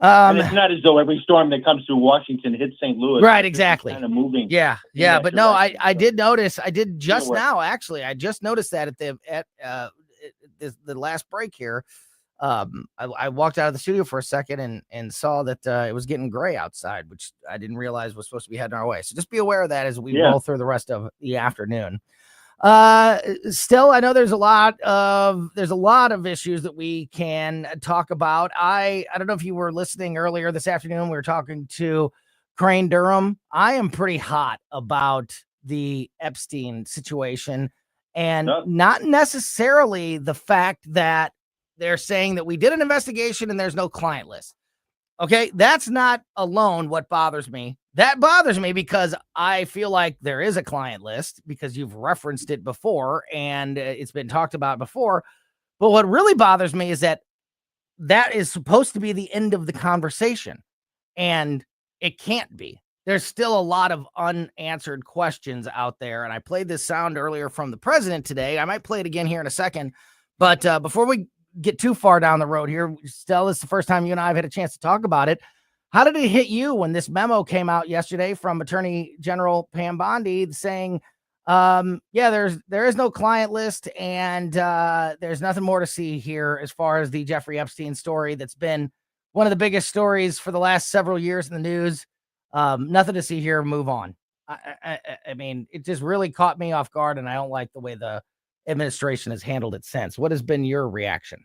And it's not as though every storm that comes through Washington hits St. Louis. Right, exactly. Kind of moving. Yeah. But no, I did notice. I did just now, actually. I just noticed that at the last break here. I walked out of the studio for a second and saw that it was getting gray outside, which I didn't realize was supposed to be heading our way. So just be aware of that as we roll through the rest of the afternoon. Still, I know there's a lot of issues that we can talk about. I don't know if you were listening earlier this afternoon. We were talking to Crane Durham. I am pretty hot about the Epstein situation, and not necessarily the fact that they're saying that we did an investigation and there's no client list. Okay, that's not alone what bothers me. That bothers me because I feel like there is a client list because you've referenced it before and it's been talked about before. But what really bothers me is that is supposed to be the end of the conversation, and it can't be. There's still a lot of unanswered questions out there. And I played this sound earlier from the president today. I might play it again here in a second. But before we get too far down the road here, Stel, it's the first time you and I have had a chance to talk about it. How did it hit you when this memo came out yesterday from Attorney General Pam Bondi saying, there is no client list and there's nothing more to see here as far as the Jeffrey Epstein story that's been one of the biggest stories for the last several years in the news. Nothing to see here. Move on. I mean, it just really caught me off guard, and I don't like the way the administration has handled it since. What has been your reaction?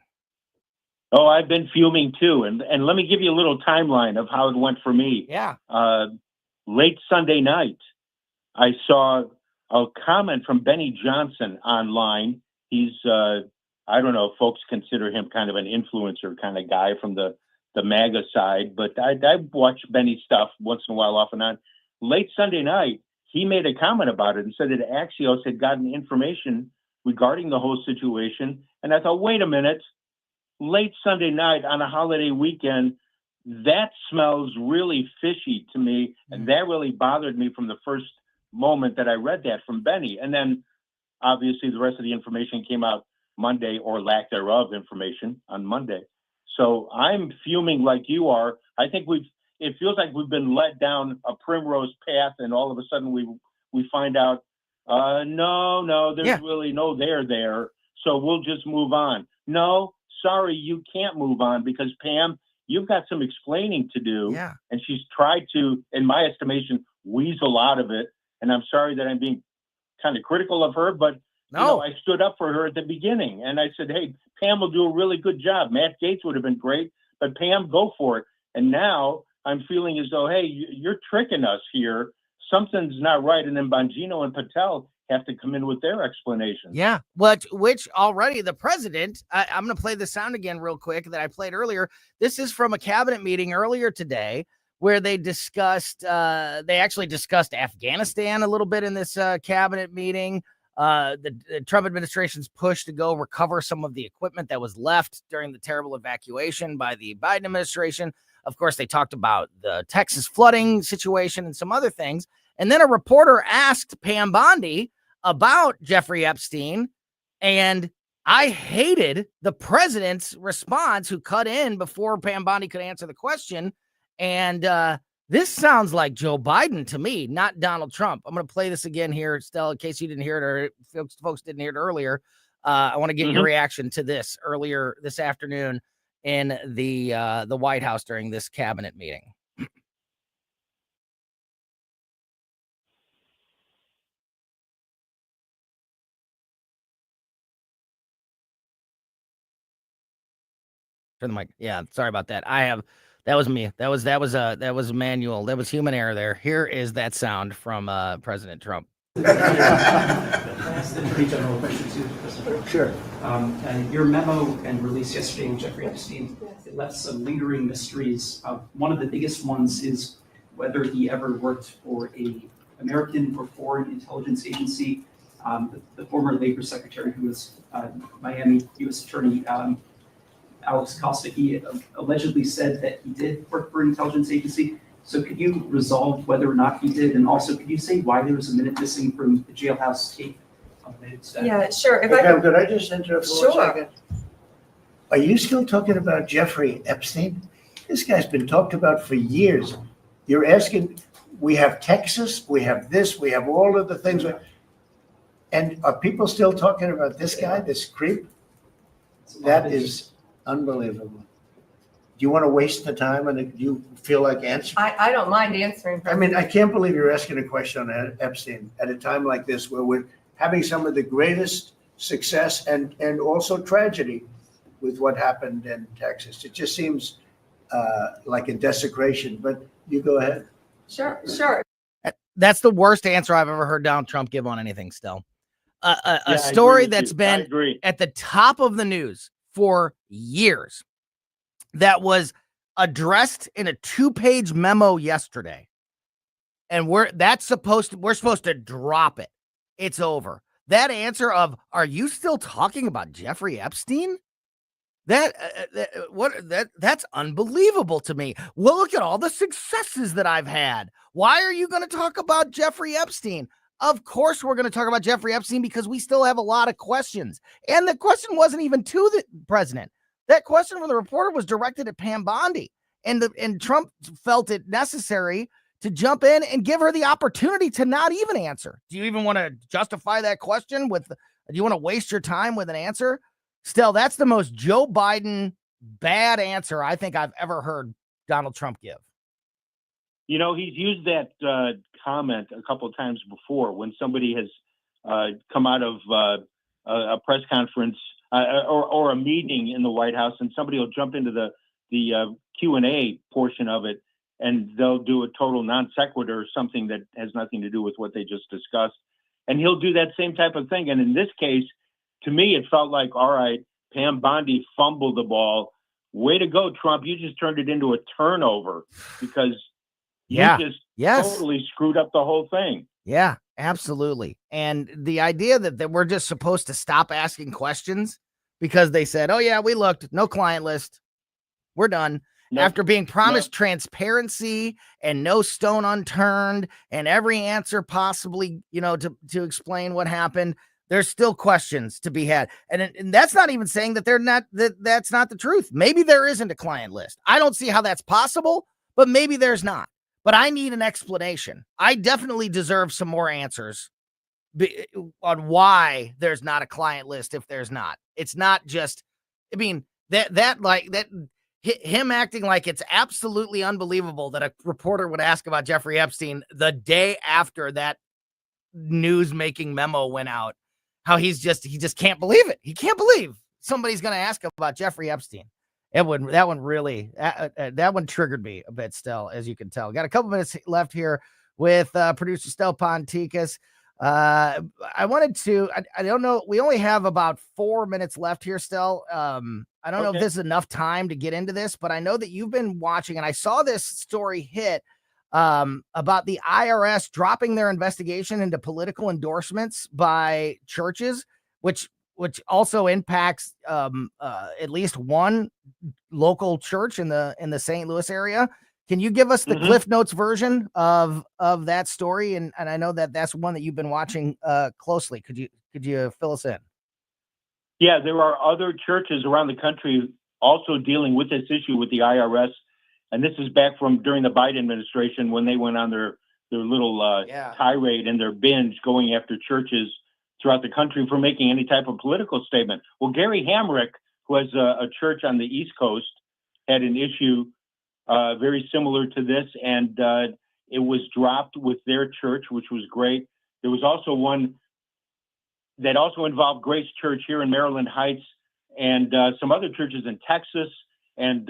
Oh, I've been fuming too. And let me give you a little timeline of how it went for me. Yeah. Late Sunday night, I saw a comment from Benny Johnson online. He's, I don't know, folks consider him kind of an influencer kind of guy from the MAGA side, but I watch Benny's stuff once in a while off and on. Late Sunday night, he made a comment about it and said that Axios had gotten information regarding the whole situation. And I thought, wait a minute. Late Sunday night on a holiday weekend, that smells really fishy to me. And that really bothered me from the first moment that I read that from Benny. And then obviously the rest of the information came out Monday, or lack thereof information on Monday. So I'm fuming like you are. I think it feels like we've been led down a primrose path, and all of a sudden we find out, no, there's really no there. So we'll just move on. No, sorry, you can't move on because Pam, you've got some explaining to do. Yeah. And she's tried to, in my estimation, weasel out of it. And I'm sorry that I'm being kind of critical of her, but I stood up for her at the beginning. And I said, hey, Pam will do a really good job. Matt Gaetz would have been great, but Pam, go for it. And now I'm feeling as though, hey, you're tricking us here. Something's not right. And then Bongino and Patel have to come in with their explanations. Yeah, which already the president, I'm going to play the sound again real quick that I played earlier. This is from a cabinet meeting earlier today where they actually discussed Afghanistan a little bit in this cabinet meeting. The Trump administration's push to go recover some of the equipment that was left during the terrible evacuation by the Biden administration. Of course, they talked about the Texas flooding situation and some other things. And then a reporter asked Pam Bondi about Jeffrey Epstein, and I hated the president's response, who cut in before Pam Bondi could answer the question. And this sounds like Joe Biden to me, not Donald Trump. I'm going to play this again here, Stella, in case you didn't hear it or folks didn't hear it earlier. I want to get your reaction to this earlier this afternoon in the White House during this cabinet meeting. Turn the mic. Yeah, sorry about that. That was me. That was manual. That was human error there. Here is that sound from President Trump. Can I ask the Attorney General a question too, President? Sure. And your memo and release yesterday in Jeffrey Epstein, it left some lingering mysteries. One of the biggest ones is whether he ever worked for a American or foreign intelligence agency. The former Labor Secretary, who was Miami U.S. Attorney Alex Costa, he allegedly said that he did work for an intelligence agency. So could you resolve whether or not he did? And also, could you say why there was a minute missing from the jailhouse tape of the staff? Yeah, sure. Could I just interrupt for 1 second? Sure. Are you still talking about Jeffrey Epstein? This guy's been talked about for years. You're asking, we have Texas, we have this, we have all of the things. And are people still talking about this guy, this creep? That is unbelievable. Do you want to waste the time, and do you feel like answering? I don't mind answering. I mean, I can't believe you're asking a question on Epstein at a time like this, where we're having some of the greatest success and also tragedy with what happened in Texas. It just seems like a desecration, but you go ahead. Sure. That's the worst answer I've ever heard Donald Trump give on anything, still. A story that's been at the top of the news for years, that was addressed in a 2-page memo yesterday. And we're supposed to drop it. It's over. That answer of, are you still talking about Jeffrey Epstein? That's unbelievable to me. Well, look at all the successes that I've had. Why are you going to talk about Jeffrey Epstein? Of course we're going to talk about Jeffrey Epstein, because we still have a lot of questions. And the question wasn't even to the president. That question from the reporter was directed at Pam Bondi. And Trump felt it necessary to jump in and give her the opportunity to not even answer. Do you even want to justify that question do you want to waste your time with an answer? Still, that's the most Joe Biden bad answer I think I've ever heard Donald Trump give. You know, he's used that comment a couple of times before when somebody has come out of a press conference or a meeting in the White House, and somebody will jump into the Q&A portion of it, and they'll do a total non sequitur or something that has nothing to do with what they just discussed. And he'll do that same type of thing. And in this case, to me, it felt like, all right, Pam Bondi fumbled the ball. Way to go, Trump. You just turned it into a turnover, because you just totally screwed up the whole thing. Yeah, absolutely. And the idea that we're just supposed to stop asking questions because they said, oh, yeah, we looked, no client list, we're done. After being promised transparency and no stone unturned and every answer possibly, to explain what happened, there's still questions to be had. And that's not even saying that that's not the truth. Maybe there isn't a client list. I don't see how that's possible, but maybe there's not. But I need an explanation. I definitely deserve some more answers on why there's not a client list if there's not. It's not just, him acting like it's absolutely unbelievable that a reporter would ask about Jeffrey Epstein the day after that news-making memo went out. How he just can't believe it. He can't believe somebody's going to ask about Jeffrey Epstein. That one triggered me a bit still, as you can tell. Got a couple minutes left here with producer Stel Ponticus. I don't know. We only have about 4 minutes left here, Stel. I don't know if this is enough time to get into this, but I know that you've been watching, and I saw this story hit about the IRS dropping their investigation into political endorsements by churches, which also impacts at least one local church in the St. Louis area. Can you give us the Cliff Notes version of that story? And I know that that's one that you've been watching closely. Could you fill us in? Yeah, there are other churches around the country also dealing with this issue with the IRS. And this is back from during the Biden administration when they went on their little tirade and their binge going after churches throughout the country for making any type of political statement. Well, Gary Hamrick, who has a church on the East Coast, had an issue very similar to this, and it was dropped with their church, which was great. There was also one that also involved Grace Church here in Maryland Heights and some other churches in Texas, and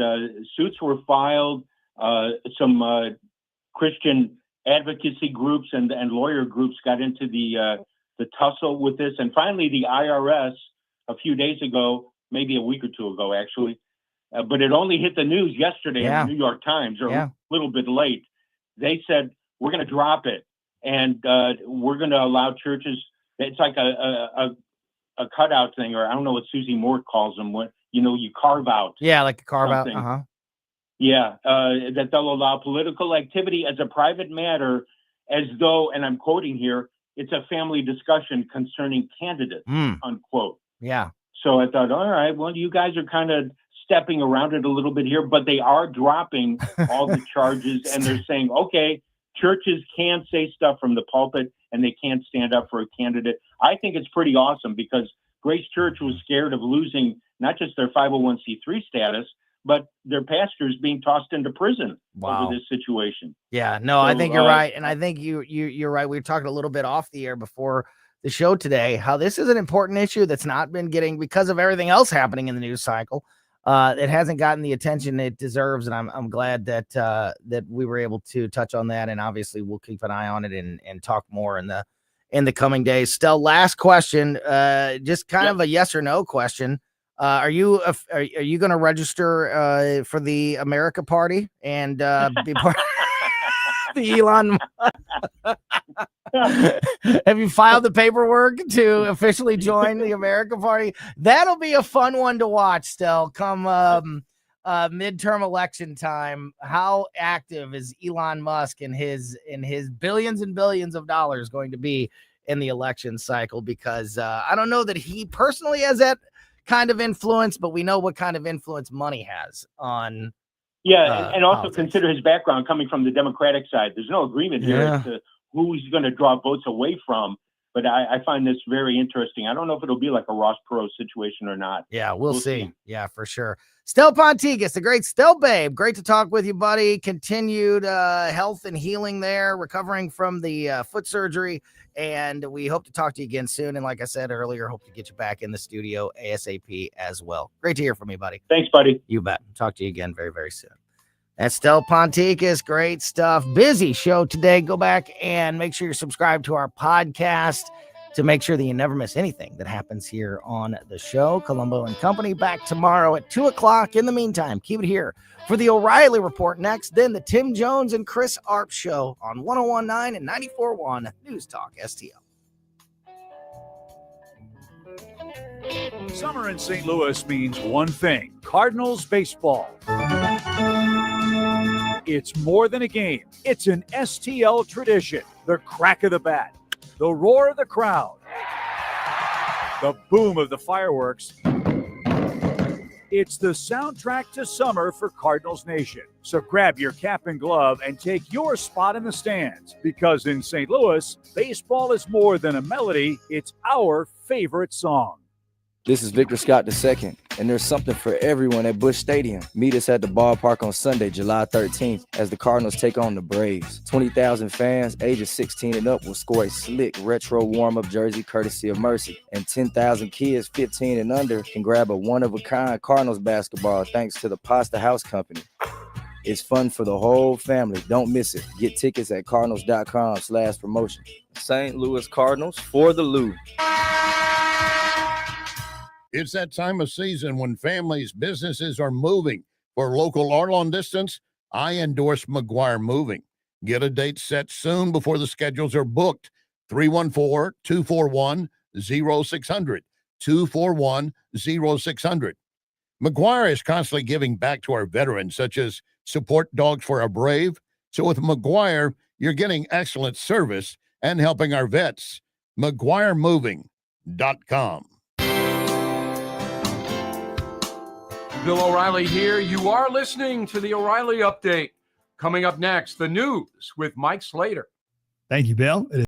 suits were filed. Some Christian advocacy groups and lawyer groups got into the tussle with this. And finally, the IRS a few days ago, maybe a week or two ago, actually, but it only hit the news yesterday in the New York Times, or a little bit late. They said, we're going to drop it, and we're going to allow churches. It's like a cutout thing, or I don't know what Susie Moore calls them, what, you carve out. Yeah, like a carve something. out. Yeah, that they'll allow political activity as a private matter, as though, and I'm quoting here, it's a family discussion concerning candidates, unquote. Yeah. So I thought, all right, well, you guys are kind of stepping around it a little bit here, but they are dropping all the charges, and they're saying, okay, churches can say stuff from the pulpit, and they can't stand up for a candidate. I think it's pretty awesome, because Grace Church was scared of losing not just their 501c3 status, but their pastors being tossed into prison over this situation. Yeah, no, I think you're right. And I think you're right. We were talking a little bit off the air before the show today, how this is an important issue that's not been getting, because of everything else happening in the news cycle. It hasn't gotten the attention it deserves. And I'm glad that that we were able to touch on that. And obviously we'll keep an eye on it and talk more in the coming days. Still, last question, just kind of a yes or no question. Are you going to register for the America Party and be part of the Elon? Have you filed the paperwork to officially join the America Party? That'll be a fun one to watch. Still, come midterm election time, how active is Elon Musk and his billions and billions of dollars going to be in the election cycle? Because I don't know that he personally has that kind of influence, but we know what kind of influence money has on. Yeah, and also politics. consider his background coming from the Democratic side. There's no agreement here as to who he's going to draw votes away from, but I find this very interesting. I don't know if it'll be like a Ross Perot situation or not. Yeah, we'll see. Yeah, for sure. Stel Ponticus, the great Stel Babe. Great to talk with you, buddy. Continued health and healing there, recovering from the foot surgery. And we hope to talk to you again soon. And like I said earlier, hope to get you back in the studio ASAP as well. Great to hear from you, buddy. Thanks, buddy. You bet. Talk to you again very, very soon. That's Stel Ponticus. Great stuff. Busy show today. Go back and make sure you're subscribed to our podcast to make sure that you never miss anything that happens here on the show. Colombo and Company back tomorrow at 2:00. In the meantime, keep it here for the O'Reilly Report next, then the Tim Jones and Chris Arp Show on 101.9 and 94.1 News Talk STL. Summer in St. Louis means one thing: Cardinals baseball. It's more than a game. It's an STL tradition. The crack of the bat, the roar of the crowd, the boom of the fireworks. It's the soundtrack to summer for Cardinals Nation. So grab your cap and glove and take your spot in the stands, because in St. Louis, baseball is more than a melody. It's our favorite song. This is Victor Scott II, and there's something for everyone at Busch Stadium. Meet us at the ballpark on Sunday, July 13th, as the Cardinals take on the Braves. 20,000 fans, ages 16 and up, will score a slick retro warm-up jersey courtesy of Mercy. And 10,000 kids 15 and under can grab a one-of-a-kind Cardinals basketball thanks to the Pasta House Company. It's fun for the whole family. Don't miss it. Get tickets at cardinals.com/promotion. St. Louis Cardinals for the Lou. It's that time of season when families, businesses are moving. For local or long distance, I endorse McGuire Moving. Get a date set soon before the schedules are booked. 314-241-0600. 241-0600. McGuire is constantly giving back to our veterans, such as support dogs for our brave. So with McGuire, you're getting excellent service and helping our vets. McGuireMoving.com. Bill O'Reilly here. You are listening to the O'Reilly Update. Coming up next, the news with Mike Slater. Thank you, Bill.